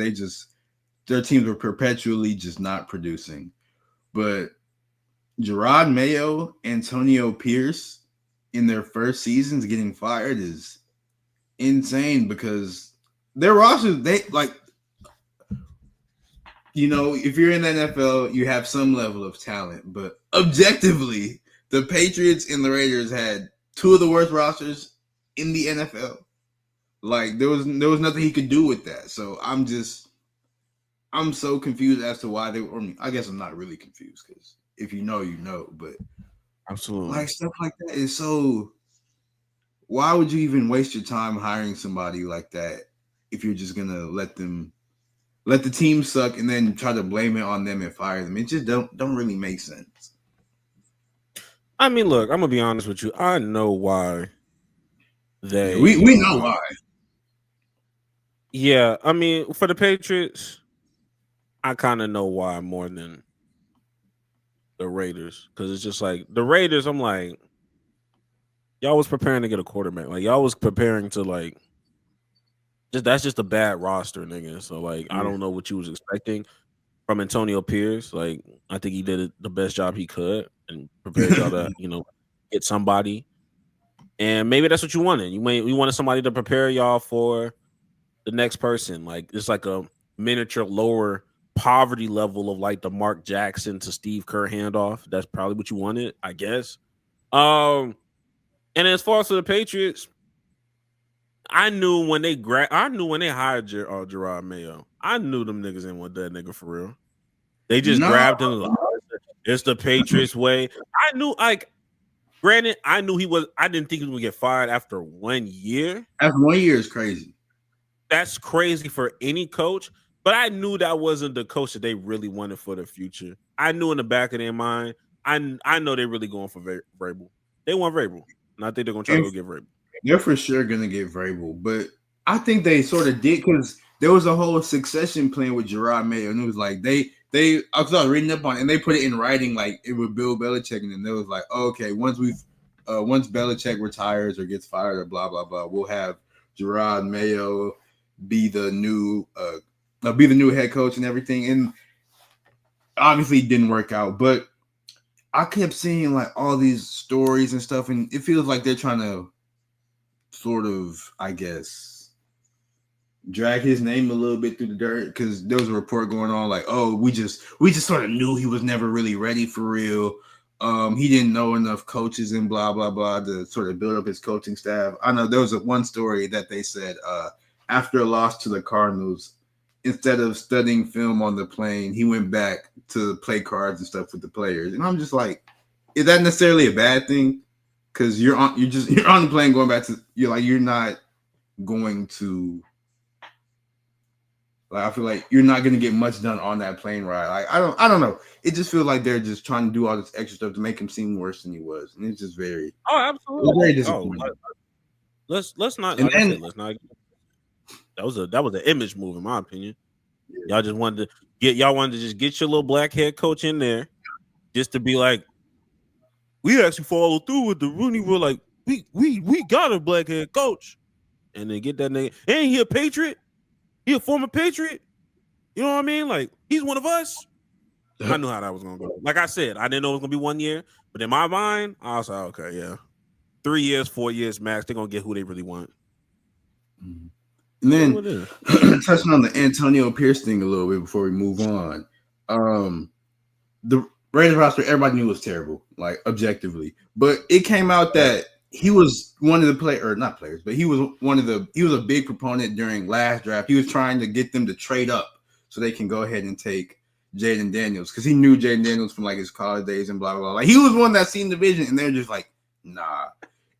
their teams were perpetually just not producing. But Gerard Mayo, Antonio Pierce in their first seasons getting fired is insane because their rosters, if you're in the NFL, you have some level of talent, but objectively, the Patriots and the Raiders had two of the worst rosters in the NFL. Like there was nothing he could do with that. So I'm so confused as to why they were. I guess I'm not really confused because if you know, you know. But absolutely, like stuff like that is so. Why would you even waste your time hiring somebody like that if you're just gonna let the team suck and then try to blame it on them and fire them? It just don't really make sense. I mean, look, I'm gonna be honest with you. I know why we know why. Yeah, I mean, for the Patriots, I kind of know why more than the Raiders because it's just like the Raiders. I'm like, y'all was preparing to get a quarterback. Like y'all was preparing to like. That's just a bad roster, nigga. So like, I don't know what you was expecting from Antonio Pierce. Like, I think he did the best job he could and prepared y'all to, get somebody. And maybe that's what you wanted. You wanted somebody to prepare y'all for the next person. Like, it's like a miniature lower poverty level of like the Mark Jackson to Steve Kerr handoff. That's probably what you wanted, I guess. And as far as for the Patriots, I knew when they hired Gerard Mayo, I knew them niggas didn't want that nigga for real. They just grabbed him. Like, it's the Patriots way. I knew, like, granted, I knew I didn't think he was gonna get fired after 1 year. After 1 year is crazy. That's crazy for any coach. But I knew that wasn't the coach that they really wanted for the future. I knew in the back of their mind, I know they're really going for Vrabel. They want Vrabel, and I think they're gonna try to go get Vrabel. They're for sure gonna get Vrabel, but I think they sort of did because there was a whole succession plan with Gerard Mayo, and it was like I was reading up on it, and they put it in writing like it was Bill Belichick, and then they was like, oh, okay, once Belichick retires or gets fired or blah blah blah, we'll have Gerard Mayo be the new head coach and everything, and obviously it didn't work out, but I kept seeing like all these stories and stuff, and it feels like they're trying to sort of, I guess, drag his name a little bit through the dirt because there was a report going on like, oh, we just sort of knew he was never really ready for real. He didn't know enough coaches and blah blah blah to sort of build up his coaching staff. I know there was one story that they said after a loss to the Cardinals, instead of studying film on the plane, he went back to play cards and stuff with the players. And I'm just like, is that necessarily a bad thing? Because you're on the plane going back to you're not going to, like, I feel like you're not going to get much done on that plane ride. Like I don't know. It just feels like they're just trying to do all this extra stuff to make him seem worse than he was, and it's just very very disappointing. Let's not. Like I said, let's not. That was an image move, in my opinion. Yeah. Y'all wanted to just get your little black head coach in there, just to be like, we actually follow through with the Rooney rule. Like we got a black head coach, and then get that nigga. Ain't he a Patriot? He a former Patriot. You know what I mean? Like he's one of us. I knew how that was gonna go. Like I said, I didn't know it was gonna be 1 year, but in my mind, I was like, okay, yeah, 3 years, 4 years max. They're gonna get who they really want. Mm-hmm. And then touching on the Antonio Pierce thing a little bit before we move on. The Raiders roster, everybody knew was terrible, like objectively. But it came out that he was one of the he was a big proponent during last draft. He was trying to get them to trade up so they can go ahead and take Jaden Daniels because he knew Jaden Daniels from like his college days and blah blah blah. Like he was one that seen the vision, and they're just like, nah.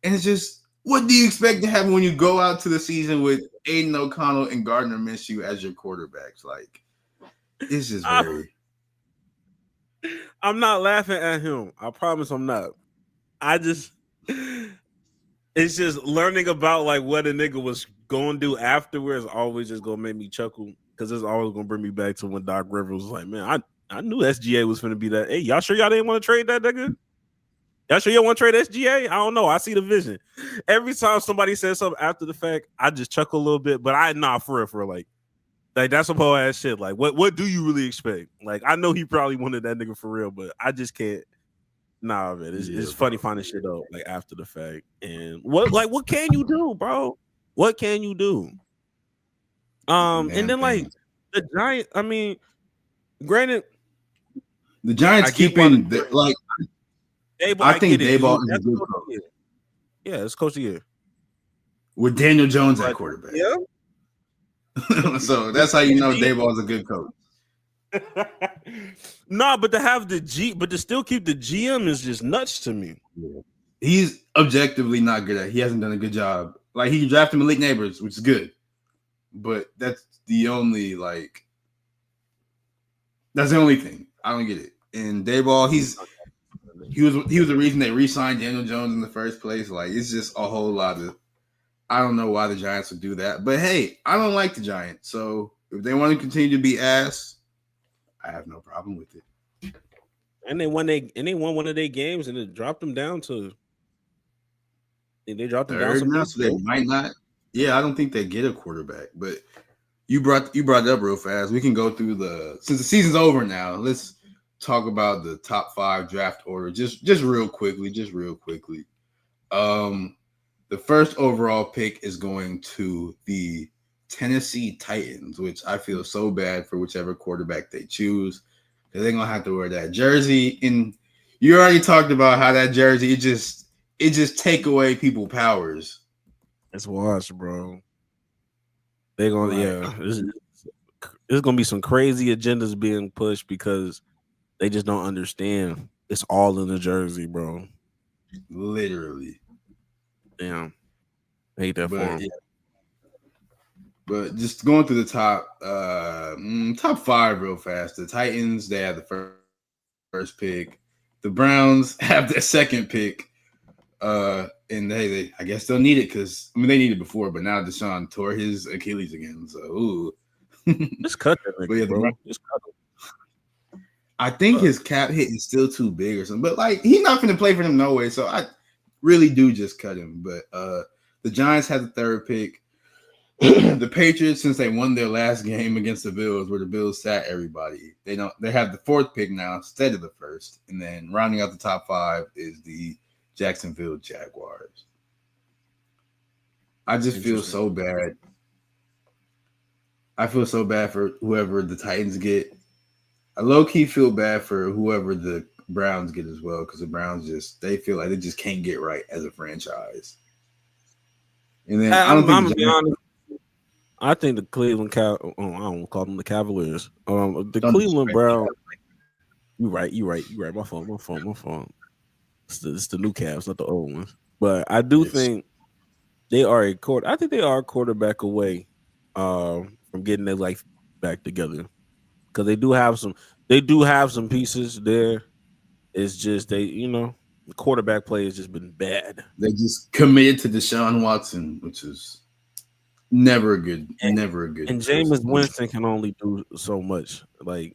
And it's just, what do you expect to happen when you go out to the season with Aiden O'Connell and Gardner Minshew as your quarterbacks? Like, it's just very. I'm not laughing at him. I promise I'm not. It's just learning about like what a nigga was going to do afterwards always just going to make me chuckle because it's always going to bring me back to when Doc Rivers was like, man, I knew SGA was going to be that. Hey, y'all sure y'all didn't want to trade that nigga? Y'all sure y'all want to trade SGA? I don't know. I see the vision. Every time somebody says something after the fact, I just chuckle a little bit. But for real, like that's some whole ass shit. Like, what do you really expect? Like, I know he probably wanted that nigga for real, but I just can't. Nah, man, it's funny finding shit out like after the fact. And what can you do, bro? What can you do? And then like the Giants. I mean, granted, the Giants keeping like. I think Daboll is a good coach. Yeah, it's coach of the year. With Daniel Jones at quarterback. Yeah. So that's how you know Daboll is a good coach. Nah, but to have but to still keep the GM is just nuts to me. Yeah. He's objectively not good at it. He hasn't done a good job. Like he drafted Malik Neighbors, which is good. But that's the only thing. I don't get it. And Daboll, he was the reason they re-signed Daniel Jones in the first place. Like it's just a whole lot of. I don't know why the Giants would do that, but hey, I don't like the Giants. So if they want to continue to be ass, I have no problem with it. And they won one of their games, and it dropped them down to. They dropped them down some. So they might not. Yeah, I don't think they get a quarterback. But you brought it up real fast. We can go through since the season's over now. Let's talk about the top 5 draft order just real quickly. The first overall pick is going to the Tennessee Titans, which I feel so bad for whichever quarterback they choose, because they're gonna have to wear that jersey. And you already talked about how that jersey it just take away people powers. It's washed, bro. They're gonna there's gonna be some crazy agendas being pushed because they just don't understand. It's all in the jersey, bro. Literally. Damn. I hate that for him. Yeah. But just going through the top 5 real fast. The Titans, they have the first pick. The Browns have the second pick. And they I guess they'll need it because they needed it before, but now Deshaun tore his Achilles again. So ooh. Just cut that nigga, bro. Just cut him. I think his cap hit is still too big or something, but like he's not going to play for them no way. So I really do just cut him. But the Giants had the third pick. The Patriots, since they won their last game against the Bills, where the Bills sat everybody, they have the fourth pick now instead of the first. And then rounding out the top 5 is the Jacksonville Jaguars. I just feel so bad. I feel so bad for whoever the Titans get. I low-key feel bad for whoever the Browns get as well, because the Browns they feel like they just can't get right as a franchise. And then I'm gonna be honest. I think the Cleveland I don't call them the Cavaliers. The Cleveland Browns. You're right. My fault. It's the new Cavs, not the old ones. But I do think they are a quarterback away from getting their life back together, because they do have some pieces there. It's just the quarterback play has just been bad. They just committed to Deshaun Watson, which is never a good. And Jameis Winston can only do so much. Jameis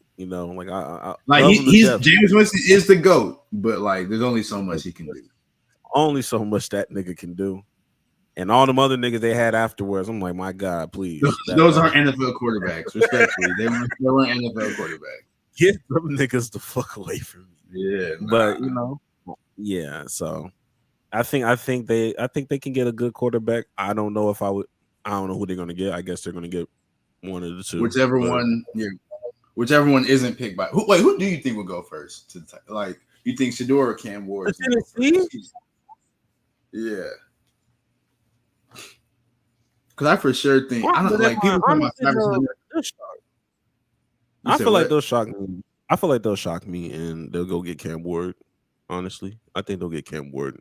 Winston is the GOAT, but like there's only so much he can do. Only so much that nigga can do. And all them other niggas they had afterwards, I'm like, my God, please. Those aren't NFL quarterbacks, respectfully. They weren't NFL quarterbacks. Get them niggas the fuck away from me. Yeah. But yeah, so I think they can get a good quarterback. I don't know who they're gonna get. I guess they're gonna get one of the two. Whichever one isn't picked by who do you think will go first? You think Shador or Cam Ward? Yeah. Because I for sure think I don't like people talking about I feel like they'll shock me. I feel like they'll shock me and they'll go get Cam Ward. Honestly, I think they'll get Cam Ward,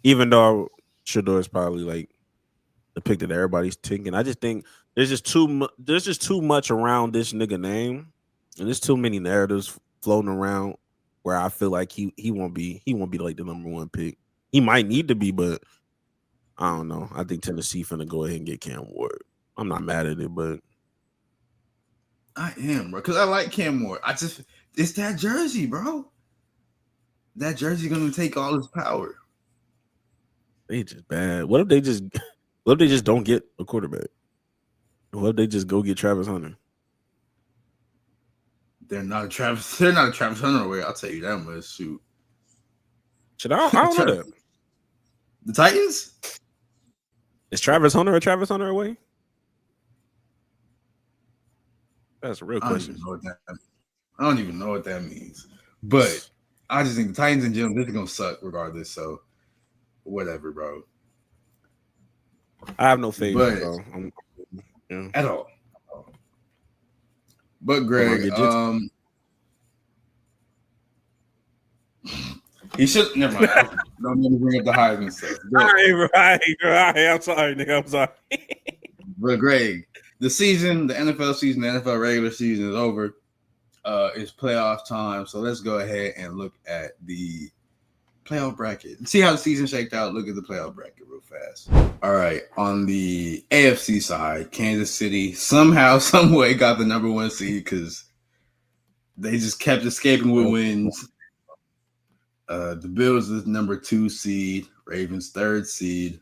even though Shador is probably like the pick that everybody's thinking. I just think there's just too much around this nigga name, and there's too many narratives floating around where I feel like he won't be like the number 1 pick. He might need to be, but I don't know. I think Tennessee finna go ahead and get Cam Ward. I'm not mad at it, but I am, bro, because I like Cam Ward. It's that jersey, bro. That jersey gonna take all his power. They just bad. What if they just don't get a quarterback? What if they just go get Travis Hunter? They're not a Travis Hunter away. I'll tell you that much. Shoot. I don't know that. The Titans? Is Travis Hunter away? That's a real question. I don't even know what that means. But I just think the Titans in general, this is gonna suck regardless. So whatever, bro. I have no faith at all. But Greg, he should never mind. Don't need to bring up the Heisman stuff. Right. I'm sorry, nigga. I'm sorry. But Greg, the NFL season, the NFL regular season is over. It's playoff time, so let's go ahead and look at the playoff bracket. See how the season shaked out. Look at the playoff bracket real fast. All right, on the AFC side, Kansas City somehow, some way got the number 1 seed because they just kept escaping with wins. The Bills is number 2 seed, Ravens 3rd seed,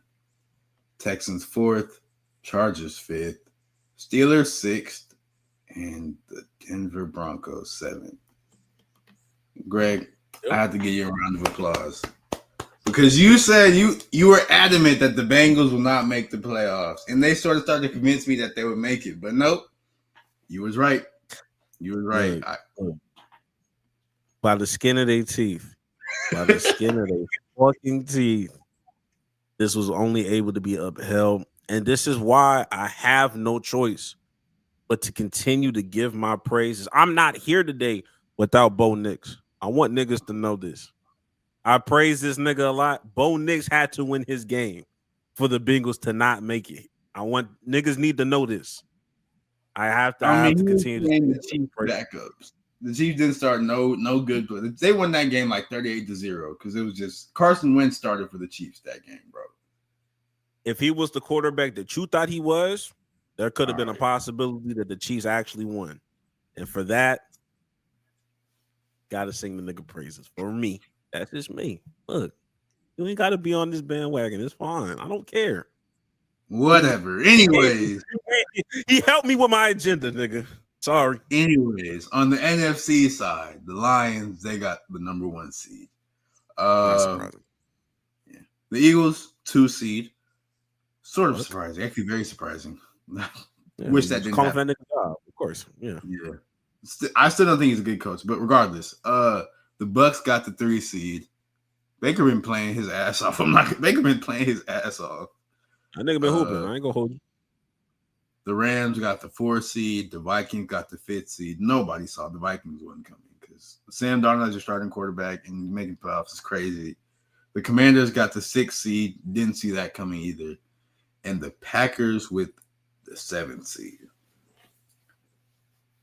Texans 4th, Chargers 5th, Steelers 6th, and the Denver Broncos 7th. Greg, I have to give you a round of applause. Because you said you were adamant that the Bengals will not make the playoffs, and they sort of started to convince me that they would make it. But nope, you was right. You was right. By the skin of their teeth, by the skin of their fucking teeth, this was only able to be upheld, and this is why I have no choice but to continue to give my praises. I'm not here today without Bo Nix. I want niggas to know this. I praise this nigga a lot. Bo Nix had to win his game for the Bengals to not make it. I want niggas need to know this. I have to continue to the Chiefs backups. The Chiefs didn't start no good. They won that game like 38-0 because it was just Carson Wentz started for the Chiefs that game, bro. If he was the quarterback that you thought he was, there could have been a possibility that the Chiefs actually won. And for that, gotta sing the nigga praises. For me, that's just me. Look, you ain't gotta be on this bandwagon. It's fine. I don't care. Whatever. Anyways, he helped me with my agenda, nigga. Sorry. Anyways, on the NFC side, the Lions, they got the number 1 seed. Not surprising. Yeah. The Eagles, 2 seed. Sort of surprising. Actually, very surprising. Wish that didn't happen. Of course. Yeah. I still don't think he's a good coach, but regardless, the Bucks got the 3 seed. Baker been playing his ass off. Baker been playing his ass off. That nigga been hooping. I ain't gonna hold you. The Rams got the 4 seed. The Vikings got the 5th seed. Nobody saw the Vikings wasn't coming because Sam Darnold is your starting quarterback and making playoffs is crazy. The Commanders got the 6th seed. Didn't see that coming either. And the Packers with the 7th seed.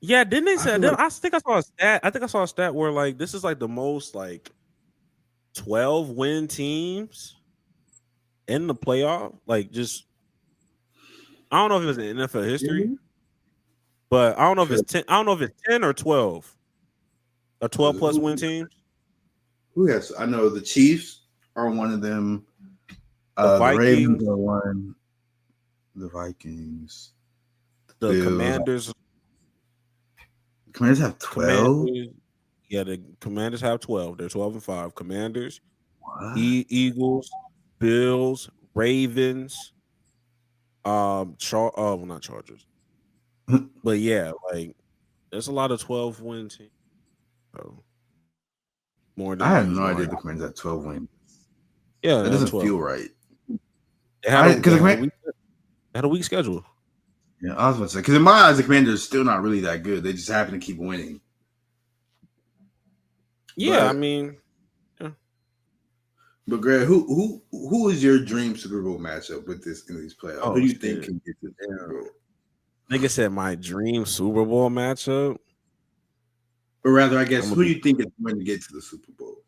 Yeah, didn't they say? I think I saw a stat. I think I saw a stat where like this is like the most like 12 win teams in the playoff. Like just I don't know if it was in NFL history, but I don't know if it's 10. I don't know if it's 10 or 12. A 12 plus win teams. Who has? I know the Chiefs are one of them. The Ravens are one. The Vikings. The Bills. Commanders. The Commanders have 12. Yeah, the Commanders have 12. They're 12-5. Commanders, Eagles, Bills, Ravens, not Chargers. But yeah, like there's a lot of 12 win teams. So, more than I had no idea the Commanders had 12 wins. Yeah, that doesn't feel right. They had a weak schedule. Yeah, I was about to say because in my eyes, the Commanders are still not really that good. They just happen to keep winning. Yeah, I mean, yeah. But Greg, who is your dream Super Bowl matchup with this in these playoffs? Who do you think can get to the Super Bowl? Nigga said my dream Super Bowl matchup. Or rather, I guess, who do you think is going to get to the Super Bowl?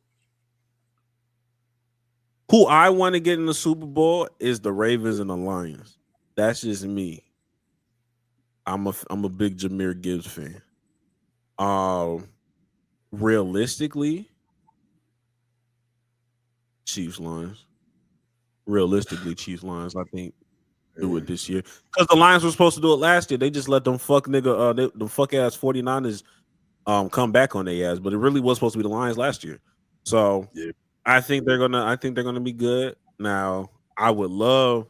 Who I want to get in the Super Bowl is the Ravens and the Lions. That's just me. I'm a big Jahmyr Gibbs fan. Realistically, Chiefs Lions. Realistically, Chiefs Lions. I think do it this year because the Lions were supposed to do it last year. They just let them fuck nigga, the fuck ass 49ers come back on their ass. But it really was supposed to be the Lions last year. So I think they're gonna be good. Now I would love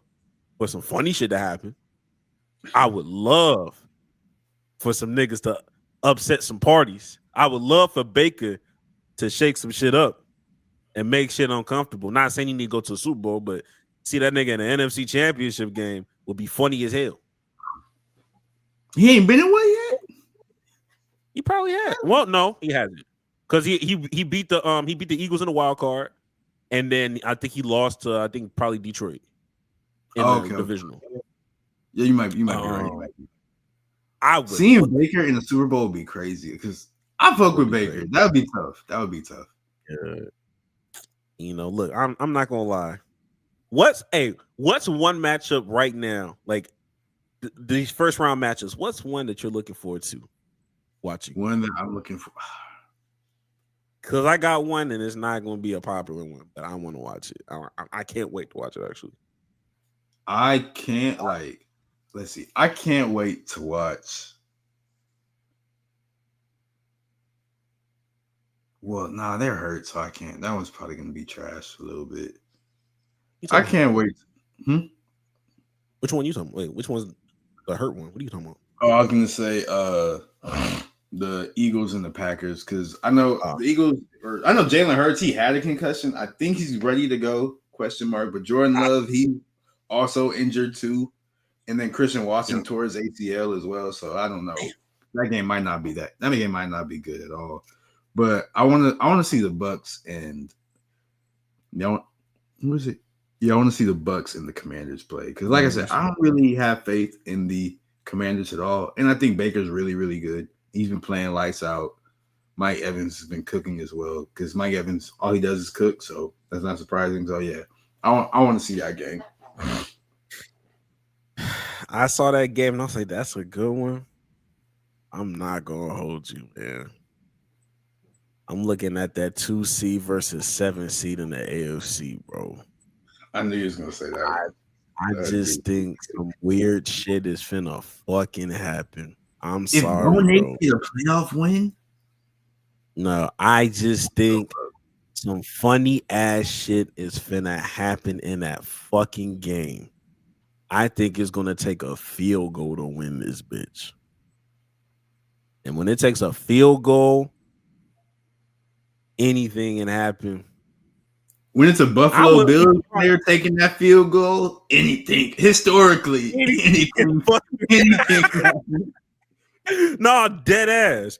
for some funny shit to happen. I would love for some niggas to upset some parties. I would love for Baker to shake some shit up and make shit uncomfortable. Not saying you need to go to a Super Bowl, but see that nigga in the NFC Championship game would be funny as hell. He ain't been in one yet? He probably had. Well, no, he hasn't. Because he beat the Eagles in the wild card, and then I think he lost to probably Detroit in the divisional. Yeah, you might be right. I would seeing Baker in the Super Bowl would be crazy because I fuck with Baker. Crazy. That would be tough. Yeah. You know, look, I'm not gonna lie. What's one matchup right now? Like these first round matches. What's one that you're looking forward to watching? One that I'm looking for. Because I got one, and it's not going to be a popular one, but I want to watch it. I can't wait to watch it. Actually, I can't Let's see. I can't wait to watch. Well, nah, they're hurt, so I can't. That one's probably gonna be trash a little bit. I can't wait. Which one you talking? Wait, which one's the hurt one? What are you talking about? Oh, I was gonna say the Eagles and the Packers, because I know the Eagles, or I know Jalen Hurts, he had a concussion. I think he's ready to go, question mark. But Jordan Love, he also injured too. And then Christian Watson tore his ACL as well. So I don't know. That game might not be that game might not be good at all. But I wanna see the Bucks and who is it? Yeah, I want to see the Bucks and the Commanders play. Because like I said, I don't really have faith in the Commanders at all. And I think Baker's really, really good. He's been playing lights out. Mike Evans has been cooking as well. Because Mike Evans, all he does is cook. So that's not surprising. So yeah, I want to see that game. I saw that game and I was like, that's a good one. I'm not gonna hold you, man. I'm looking at that 2 seed versus 7 seed in the AFC, bro. I knew you was gonna say that. I just think some weird shit is finna fucking happen. I'm sorry, bro. If a playoff win? No, I just think some funny ass shit is finna happen in that fucking game. I think it's gonna take a field goal to win this bitch. And when it takes a field goal, anything can happen. When it's a Buffalo Bills player taking that field goal, anything historically, anything can happen. No, dead ass.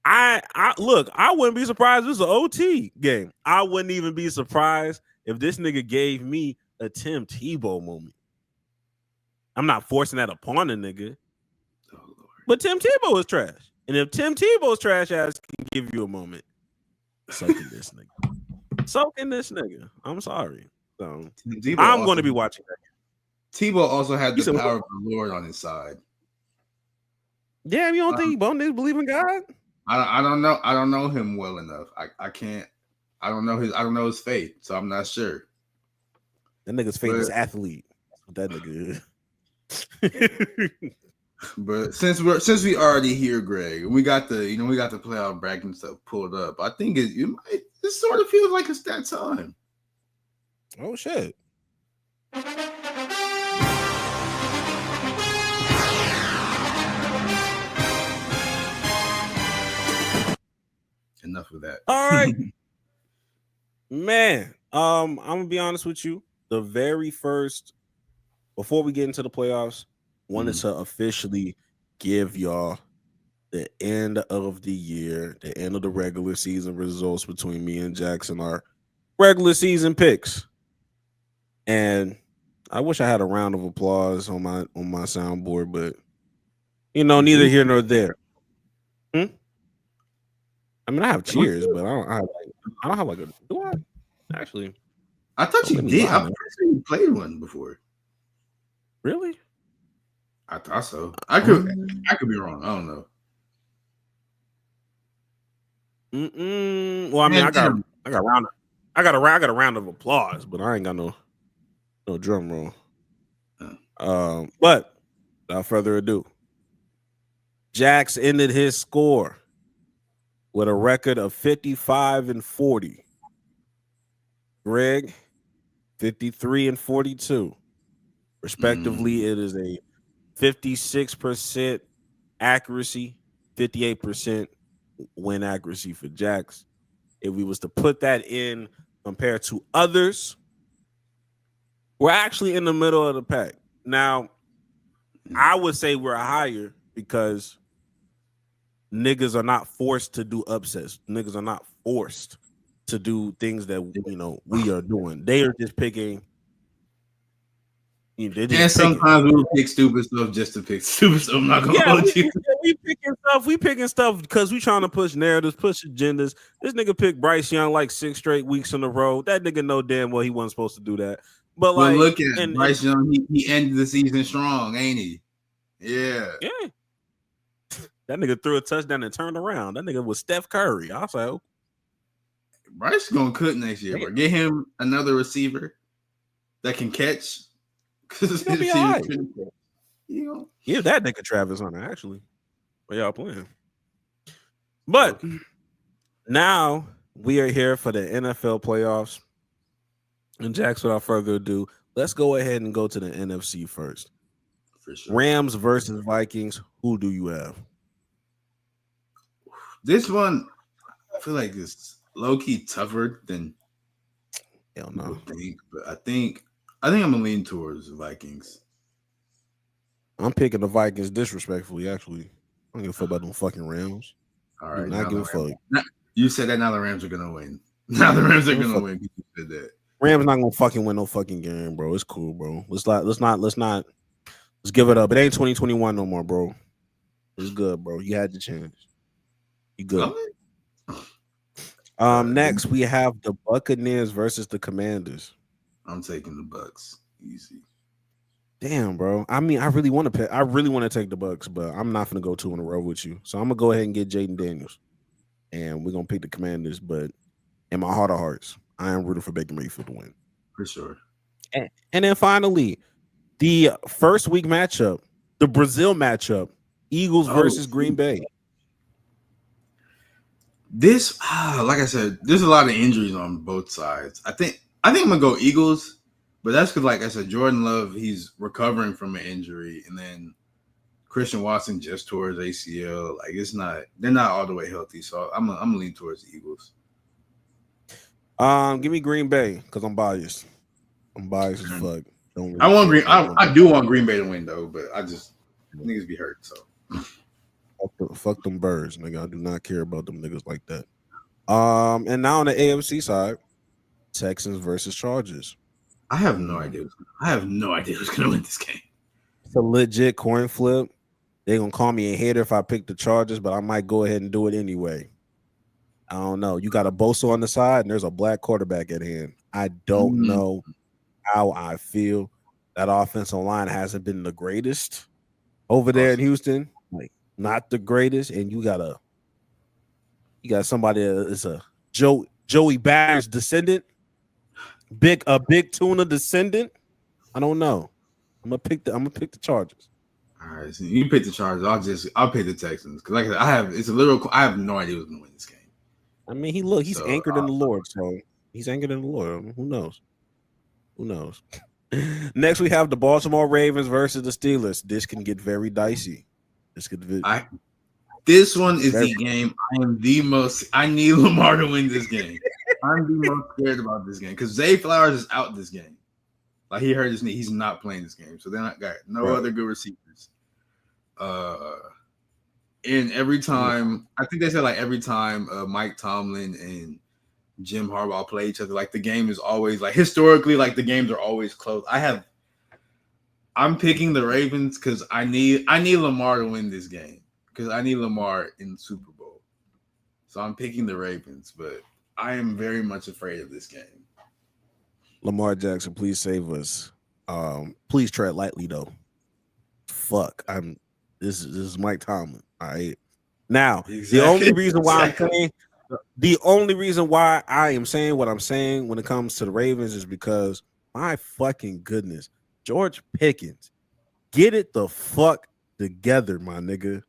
I look, I wouldn't be surprised if it's an OT game. I wouldn't even be surprised if this nigga gave me a Tim Tebow moment. I'm not forcing that upon a nigga. Oh, Lord. But Tim Tebow is trash. And if Tim Tebow's trash ass can give you a moment, soak in this nigga. Soak in this nigga. I'm sorry. So I'm going to be watching that. Tebow also had the power of the Lord on his side. Damn, you don't think Bo niggas believe in God? I don't know. I don't know him well enough. I can't. I don't know his faith, so I'm not sure. That nigga's faith is athlete. That nigga is. But since we already here, Greg, we got the playoff bracket stuff pulled up. I think it sort of feels like it's that time. Oh shit. Enough of that. All right. Man, I'm gonna be honest with you. The very first, before we get into the playoffs, wanted to officially give y'all the end of the year, the end of the regular season results between me and Jackson, our regular season picks. And I wish I had a round of applause on my soundboard, but neither here nor there. I mean, I have cheers, but I don't have like a. Do I? Actually, I thought you did. I'm pretty sure you played one before. Really? I thought so. I could be wrong. I don't know. Well, I mean, I got a round of applause, but I ain't got no drum roll. But without further ado, Jax ended his score with a record of 55-40. Greg, 53-42. Respectively, it is a 56% accuracy, 58% win accuracy for Jax. If we was to put that in compared to others, we're actually in the middle of the pack. Now, I would say we're higher because niggas are not forced to do upsets. Niggas are not forced to do things that we are doing. They are just picking. Sometimes we will pick stupid stuff just to pick stupid stuff. I'm not gonna hold you. We picking stuff because we trying to push narratives, push agendas. This nigga picked Bryce Young like 6 straight weeks in a row. That nigga know damn well he wasn't supposed to do that. But like, look at Bryce Young. He ended the season strong, ain't he? Yeah. Yeah. That nigga threw a touchdown and turned around. That nigga was Steph Curry. I was like, Bryce is gonna cook next year. But get him another receiver that can catch. Give that nigga Travis Hunter, actually. But y'all playing. But Now we are here for the NFL playoffs. And Jax, without further ado, let's go ahead and go to the NFC first. For sure. Rams versus Vikings. Who do you have? This one, I feel like it's low-key tougher than people think, but I think I'm gonna lean towards the Vikings. I'm picking the Vikings disrespectfully, actually. I don't give a fuck about them fucking Rams. All right, not give a fuck. You said that, now the Rams are gonna win. Now the Rams are gonna win. You said that. Rams not gonna fucking win no fucking game, bro. It's cool, bro. Let's give it up. It ain't 2021 no more, bro. It's good, bro. You had the chance. You good. Next we have the Buccaneers versus the Commanders. I'm taking the Bucs. Easy. Damn, bro. I mean, I really want to take the Bucs, but I'm not gonna go 2 in a row with you. So I'm gonna go ahead and get Jaden Daniels, and we're gonna pick the Commanders. But in my heart of hearts, I am rooting for Baker Mayfield to win for sure. And then finally, the first week matchup, the Brazil matchup, Eagles versus Green Bay. This, like I said, there's a lot of injuries on both sides. I think I'm gonna go Eagles. But that's because, like I said, Jordan Love, he's recovering from an injury, and then Christian Watson just tore his ACL. Like they're not all the way healthy. So I'm gonna lean towards the Eagles. Give me Green Bay because I'm biased. I'm biased as fuck. I do want Green Bay to win though, but I just niggas be hurt. So fuck them birds, nigga. I do not care about them niggas like that. And now on the AFC side, Texans versus Chargers. I have no idea. Who's gonna win this game. It's a legit coin flip. They're gonna call me a hater if I pick the Chargers, but I might go ahead and do it anyway. I don't know. You got a Bosa on the side, and there's a black quarterback at hand. I don't know how I feel. That offensive line hasn't been the greatest over there in Houston. Like, not the greatest. And you got somebody that is a Joey Barry's descendant. A big tuna descendant. I don't know. I'm gonna pick the Chargers. All right, so you pick the Chargers. I'll pick the Texans because, like I have no idea who's gonna win this game. I mean, he's anchored in the Lord, so he's anchored in the Lord. Who knows? Next, we have the Baltimore Ravens versus the Steelers. This can get very dicey. This one is the game. I need Lamar to win this game. I'm the most scared about this game because Zay Flowers is out this game. Like, he hurt his knee. He's not playing this game. So they're not got no other good receivers. And every time, I think they said like every time Mike Tomlin and Jim Harbaugh play each other, like the game is always like historically, like the games are always close. I'm picking the Ravens because I need Lamar to win this game because I need Lamar in the Super Bowl. So I'm picking the Ravens, but I am very much afraid of this game. Lamar Jackson, please save us. Please tread lightly though. Fuck. This is Mike Tomlin. All right. Now, the only reason why I am saying what I'm saying when it comes to the Ravens is because, my fucking goodness, George Pickens, get it the fuck together, my nigga.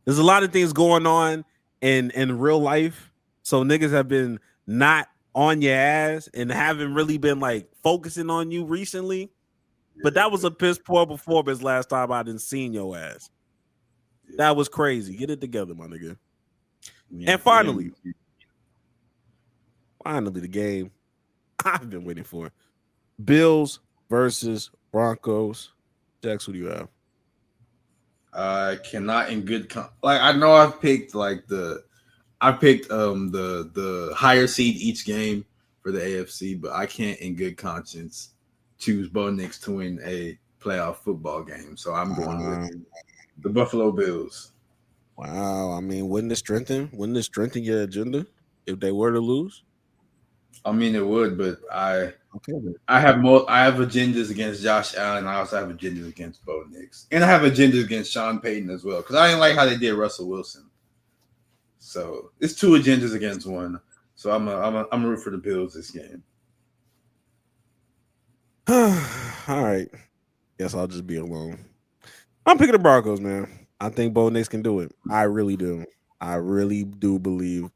There's a lot of things going on in real life. So niggas have been not on your ass and haven't really been like focusing on you recently. But that was a piss poor performance last time I didn't seen your ass. That was crazy. Get it together, my nigga. And finally, the game I've been waiting for. Bills versus Broncos. Jax, who do you have? I cannot in good like I know I've picked the higher seed each game for the AFC, but I can't in good conscience choose Bo Nix to win a playoff football game. So I'm going with the Buffalo Bills. Wow. I mean, wouldn't it strengthen your agenda if they were to lose? I mean, it would, but I have agendas against Josh Allen. I also have agendas against Bo Nix, and I have agendas against Sean Payton as well because I didn't like how they did Russell Wilson. So it's two agendas against one. So I'm a root for the Bills this game. All right. Guess I'll just be alone. I'm picking the Broncos, man. I think Bo Nix can do it. I really do. I really do believe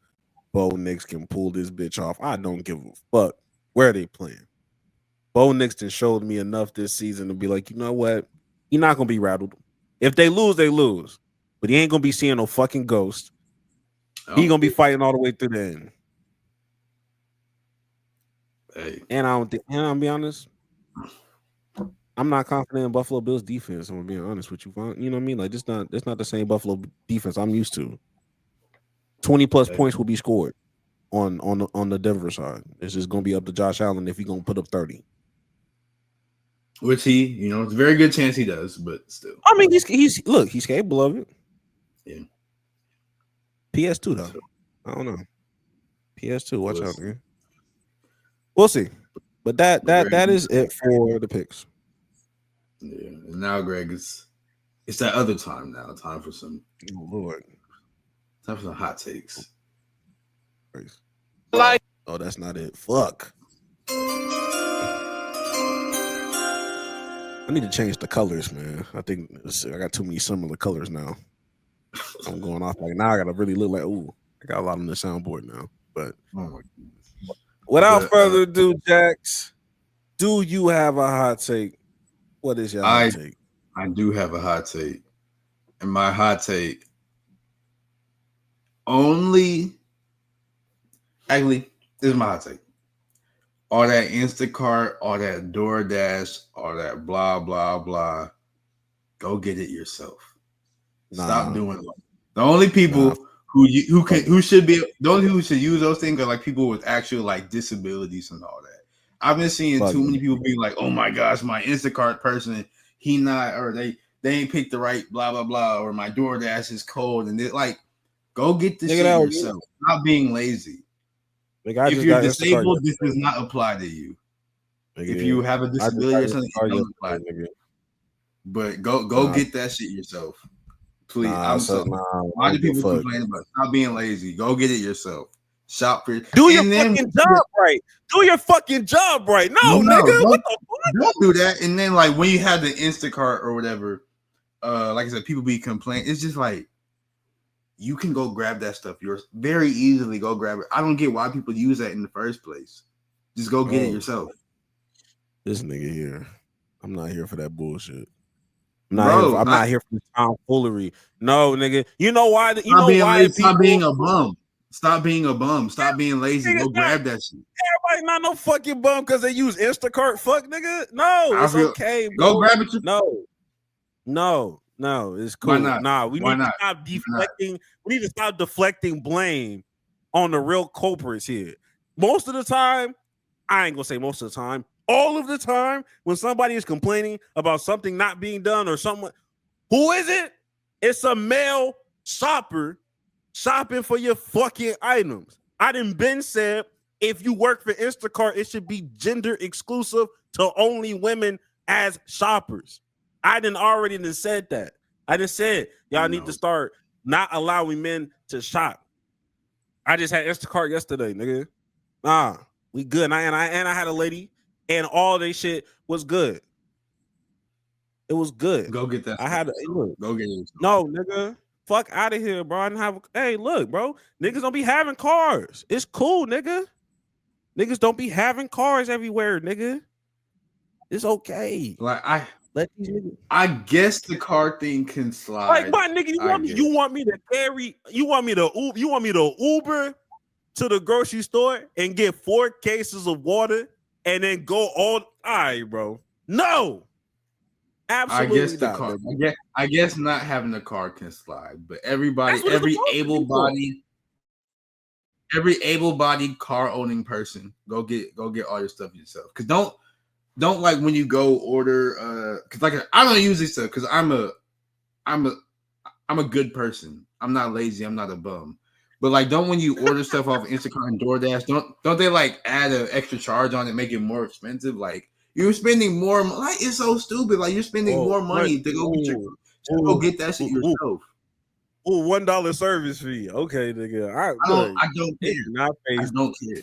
Pheonix can pull this bitch off. I don't give a fuck where they playing. Pheonix showed me enough this season to be like, you know what? You're not gonna be rattled. If they lose, they lose. But he ain't gonna be seeing no fucking ghost. He gonna be fighting all the way through the end. Hey. And I don't think, and I'll be honest, I'm not confident in Buffalo Bills defense. I'm being honest with you. You know what I mean? Like it's not the same Buffalo defense I'm used to. 20 plus points will be scored on the Denver side. It's just gonna be up to Josh Allen if he's gonna put up 30. Which he, it's a very good chance he does, but still. I mean, he's capable of it. Yeah. PS2 though. I don't know. PS2, watch out, man. We'll see. But that is it for the picks. Yeah. And now, Greg, it's that other time now. Time for some Lord. Time for some hot takes. Oh, that's not it. Fuck. I need to change the colors, man. I think I got too many similar colors now. I'm going off like now. I gotta really look like I got a lot on the soundboard now. But without further ado, Jax, do you have a hot take? What is your hot take? I do have a hot take, and my hot take this is my hot take. All that Instacart, all that DoorDash, all that blah blah blah. Go get it yourself. Stop doing it. The only people who should use those things are like people with actual like disabilities and all that. I've been seeing too many people being like, "Oh my gosh, my Instacart person, they ain't picked the right blah blah blah," or my DoorDash is cold, and they're like, go get this shit yourself. Stop being lazy. If you're disabled, this does not apply to you. If you have a disability or something, it doesn't apply to you. But go get that shit yourself. Please. I'm sorry. Why do people complain about it? Stop being lazy. Go get it yourself. Shop for Do your fucking job right. Do your fucking job right. No, nigga. What the fuck? Don't do that. And then like when you have the Instacart or whatever, like I said, people be complaining. It's just like you can go grab that stuff. You're very easily go grab it. I don't get why people use that in the first place. Just go get it yourself. This nigga here. I'm not here for that bullshit. I'm not here for the tomfoolery. No, nigga. You know why? Stop being a bum. Stop being a bum. Stop being lazy. Go grab that shit. Everybody not no fucking bum because they use Instacart. Fuck, nigga. No, it's okay. Bro. Go grab it. No, it's cool. We need to stop deflecting. We need to stop deflecting blame on the real culprits here. Most of the time, I ain't gonna say most of the time. All of the time, when somebody is complaining about something not being done or someone, who is it? It's a male shopper shopping for your fucking items. I done been said if you work for Instacart, it should be gender exclusive to only women as shoppers. I done already said that. I just said y'all need to start not allowing men to shop. I just had Instacart yesterday, nigga. We good. And I had a lady, and all they shit was good. It was good. Go get that. Go get it. No, nigga. Fuck out of here, bro. I didn't have. Hey, look, bro. Niggas don't be having cars. It's cool, nigga. Niggas don't be having cars everywhere, nigga. It's okay. I guess the car thing can slide. Like, my nigga, you want me to Uber to the grocery store and get 4 cases of water and then go all right, bro. No. Absolutely not. I guess not having a car can slide, but every able-bodied car owning person, go get all your stuff yourself. Cause don't like when you go order cause like I don't use this stuff because I'm a good person. I'm not lazy, I'm not a bum. But like don't when you order stuff off Instacart and DoorDash, don't they like add an extra charge on it, make it more expensive? Like you're spending more money. Like, it's so stupid. Like you're spending more money to go get that shit yourself. $1 service fee. Okay, nigga. I don't care. I don't care.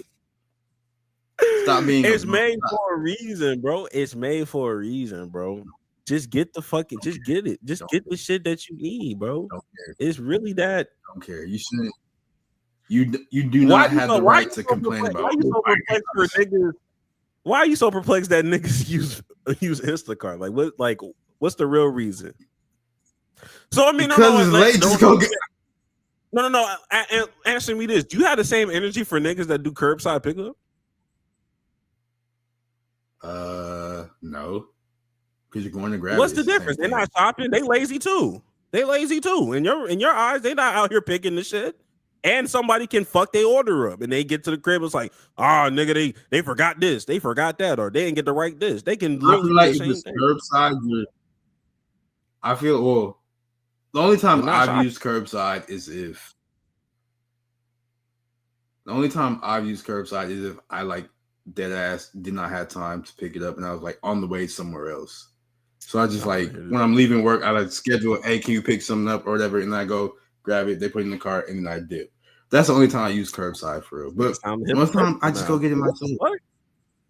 Stop being. It's made for a reason, bro. It's made for a reason, bro. Just get the fucking. Just get it. Just get the shit that you need, bro. It's really that. Don't care. You shouldn't. You do not have the right to complain about. Why are you so perplexed for niggas? Why are you so perplexed that niggas use Instacart? Like what? Like what's the real reason? So I mean, because it's late. Just go get. No. Answer me this: do you have the same energy for niggas that do curbside pickup? No. Because you're going to grab. What's the difference? They're not shopping. They lazy too. In your eyes, they not out here picking the shit. And somebody can fuck their order up, and they get to the crib. It's like, nigga, they forgot this, they forgot that, or they didn't get the right this. They can literally like do the same thing. Curbside. I feel the only time I've used curbside is if. The only time I've used curbside is if I like dead ass did not have time to pick it up, and I was like on the way somewhere else. So I just like when I'm leaving work, I like schedule, hey, can you pick something up or whatever, and I go grab it. They put it in the cart, and then I dip. That's the only time I use curbside for real. But most time I just go get it myself.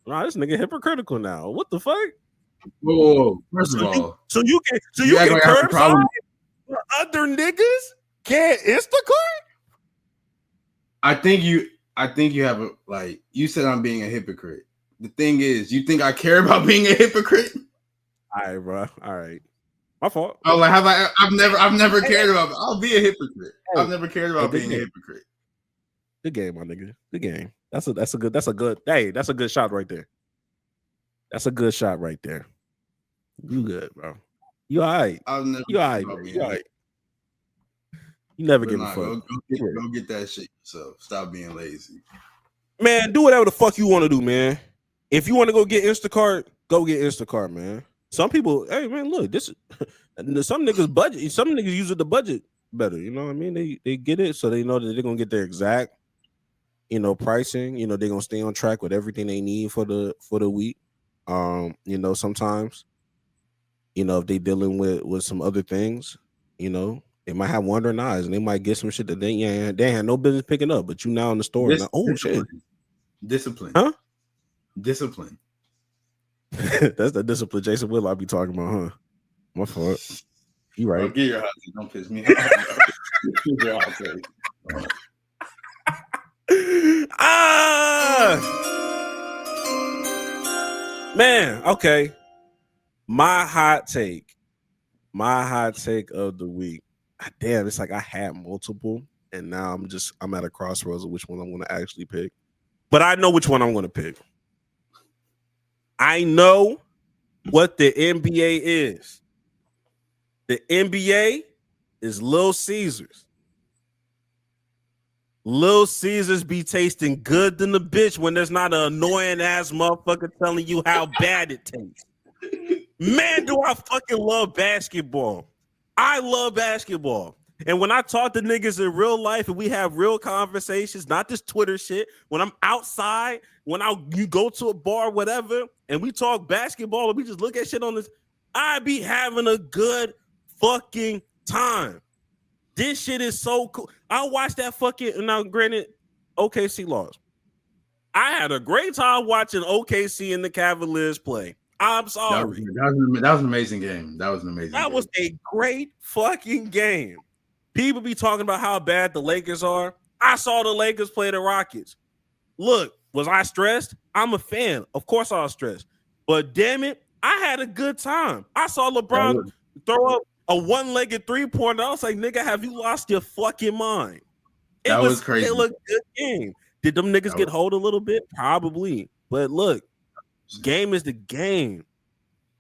Nah, this nigga hypocritical now. What the fuck? Whoa. First of all, so you can curbside for other niggas can't Instacart? I think you have a like. You said I'm being a hypocrite. The thing is, you think I care about being a hypocrite? All right, bro. All right. My fault. Oh, like I've never cared about it. I'll be a hypocrite. I've never cared about being a hypocrite. Good game, my nigga. Good game. That's a good shot right there. That's a good shot right there. You good, bro. You all right. You all right, man. You all right. You never give a fuck. Go get that shit yourself. Stop being lazy. Man, do whatever the fuck you want to do, man. If you want to go get Instacart, go get Instacart, man. Some people, hey man, look, some niggas budget, some niggas use the budget better. You know what I mean? They get it so they know that they're gonna get their exact, pricing. They're gonna stay on track with everything they need for the week. Sometimes, if they dealing with some other things, they might have wandering eyes and they might get some shit that they had no business picking up, but you now in the store. Shit. Discipline. Huh? Discipline. That's the discipline Jason Will I be talking about, huh? My fault. You right. Get your hot take. Don't piss me off. Get your hot take. Man, okay. My hot take of the week. Damn, it's like I had multiple, and now I'm at a crossroads of which one I'm going to actually pick. But I know which one I'm going to pick. I know what the NBA is. The NBA is Little Caesars. Little Caesars be tasting good than the bitch when there's not an annoying ass motherfucker telling you how bad it tastes. Man, do I fucking love basketball. I love basketball. And when I talk to niggas in real life and we have real conversations, not this Twitter shit, when I'm outside, you go to a bar, whatever, and we talk basketball and we just look at shit on this, I be having a good fucking time. This shit is so cool. I watched that fucking, now granted, OKC lost. I had a great time watching OKC and the Cavaliers play. I'm sorry. That was an amazing game. That was a great fucking game. People be talking about how bad the Lakers are. I saw the Lakers play the Rockets. Look, was I stressed? I'm a fan. Of course I was stressed. But damn it, I had a good time. I saw LeBron throw up a one-legged three-pointer. I was like, nigga, have you lost your fucking mind? That was crazy. It was a good game. Did them niggas get hold a little bit? Probably. But look, game is the game.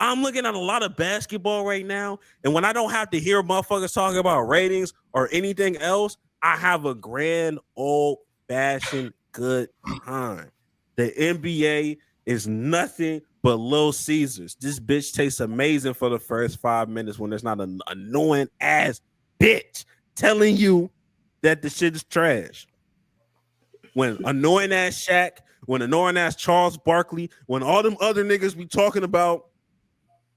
I'm looking at a lot of basketball right now, and when I don't have to hear motherfuckers talking about ratings or anything else, I have a grand old-fashioned good time. The NBA is nothing but Little Caesars. This bitch tastes amazing for the first 5 minutes when there's not an annoying ass bitch telling you that the shit is trash. When annoying ass Shaq, when annoying ass Charles Barkley, when all them other niggas be talking about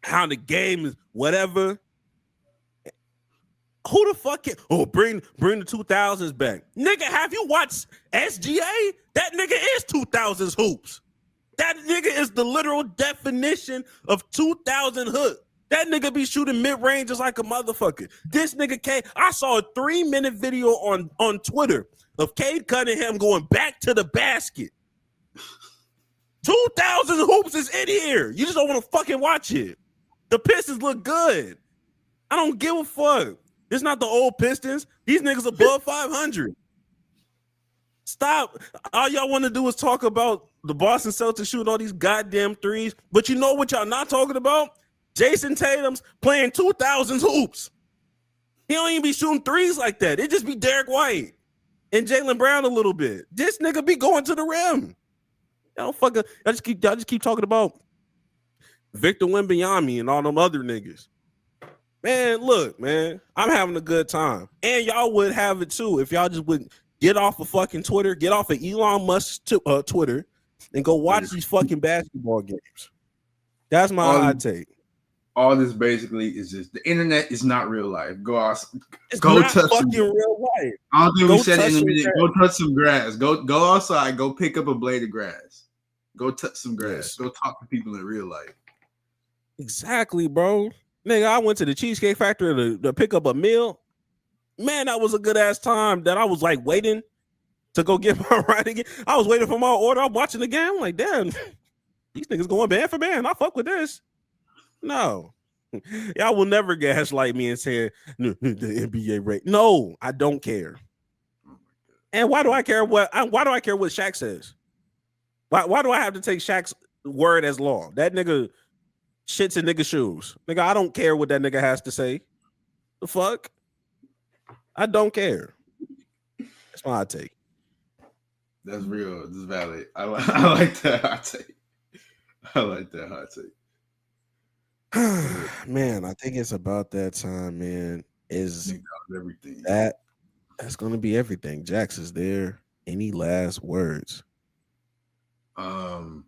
how the game is whatever. Who the fuck can bring the 2000s back? Nigga, have you watched SGA? That nigga is 2000s hoops. That nigga is the literal definition of 2000 hood. That nigga be shooting mid-ranges like a motherfucker. This nigga I saw a 3-minute video on Twitter of Cade Cunningham going back to the basket. 2,000 hoops is in here. You just don't want to fucking watch it. The Pistons look good. I don't give a fuck. It's not the old Pistons. These niggas above 500. Stop. All y'all want to do is talk about the Boston Celtics shooting all these goddamn threes. But you know what y'all not talking about? Jason Tatum's playing 2,000 hoops. He don't even be shooting threes like that. It just be Derek White and Jaylen Brown a little bit. This nigga be going to the rim. Y'all fucking. Y'all just keep talking about Victor Wembanyama and all them other niggas. Man, look, man, I'm having a good time. And y'all would have it too if y'all just would get off of fucking Twitter, get off of Elon Musk's Twitter, and go watch these fucking basketball games. That's my hot take. All this basically is just the internet is not real life. Go out, it's go not touch fucking some, real life. I don't think we said it in a minute. Go touch some grass. Go outside. Go pick up a blade of grass. Go touch some grass. Yes. Go talk to people in real life. Exactly, bro. Nigga, I went to the Cheesecake Factory to pick up a meal. Man, that was a good ass time that I was like waiting to go get my ride again. I was waiting for my order. I'm watching the game. I'm like, damn, these niggas going band for band. I fuck with this. No. Y'all will never gaslight me and say the NBA rate. No, I don't care. And why do I care what Shaq says? Why do I have to take Shaq's word as law? That nigga shits in nigga shoes. Nigga, I don't care what that nigga has to say. The fuck? I don't care. That's my hot take. That's real. That's valid. I like that hot take. I like that hot take. Man, I think it's about that time, man. Is everything that's gonna be everything. Jax is there. Any last words? You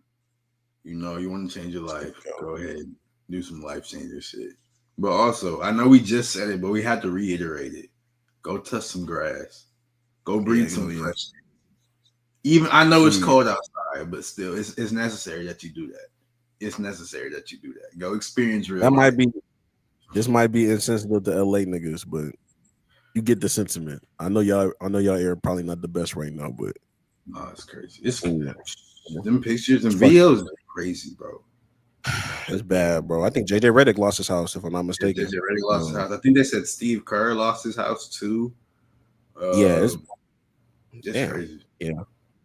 want to change your life, go ahead, do some life changer shit. But also, I know we just said it, but we have to reiterate it. Go touch some grass. Go breathe some fresh air. Even I know it's cold outside, but still, it's necessary that you do that. It's necessary that you do that. Go experience real life. This might be insensitive to LA niggas, but you get the sentiment. I know y'all air probably not the best right now, but no, it's crazy. It's them pictures and videos are crazy, bro. It's bad, bro. I think JJ Redick lost his house, if I'm not mistaken. JJ Redick lost his house. I think they said Steve Kerr lost his house too. It's crazy. Yeah,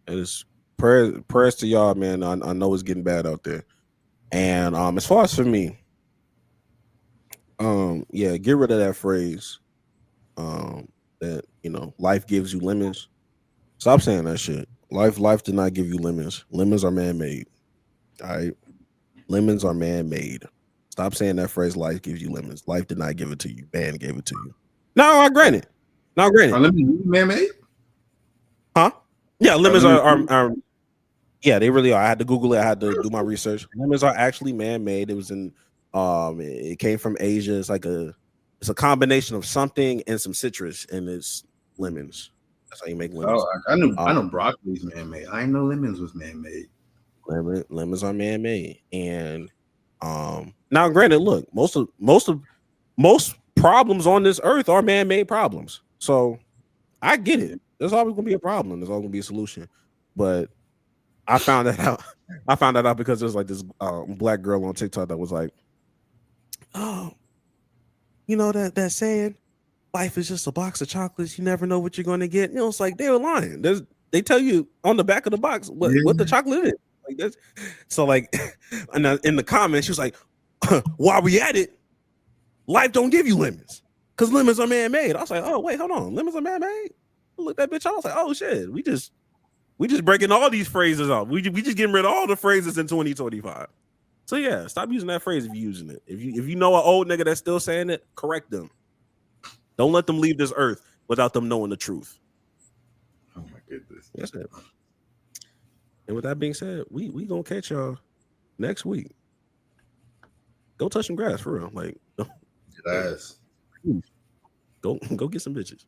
it is. Prayers to y'all, man. I know it's getting bad out there. And as far as for me, get rid of that phrase. That life gives you lemons. Stop saying that shit. Life did not give you lemons. Lemons are man-made. All right. Lemons are man-made. Stop saying that phrase, life gives you lemons. Life did not give it to you. Man gave it to you. No, I grant it. Are lemons man-made? Huh? Yeah, lemons are yeah, they really are. I had to Google it. I had to do my research. Lemons are actually man-made. It was in it came from Asia. It's a combination of something and some citrus, and it's lemons. That's how you make lemons. Oh, I know broccoli's man-made. I didn't know lemons was man-made. Lemons are man-made, and now granted, look, most problems on this earth are man-made problems. So I get it. There's always gonna be a problem. There's always gonna be a solution. But I found that out. I found that out because there's like this black girl on TikTok that was like, "Oh, you know that saying, life is just a box of chocolates. You never know what you're going to get." It's like they were lying. They tell you on the back of the box what the chocolate is. Like this. So like, in the comments, she was like, "While we at it, life don't give you lemons because lemons are man-made." I was like, "Oh wait, hold on, lemons are man-made." I looked that bitch. I was like, "Oh shit, we just breaking all these phrases off. We just getting rid of all the phrases in 2025." So yeah, stop using that phrase if you're using it. If you know an old nigga that's still saying it, correct them. Don't let them leave this earth without them knowing the truth. Oh my goodness. That's it. And with that being said, we gonna catch y'all next week. Go touch some grass for real. Like grass. Go get some bitches.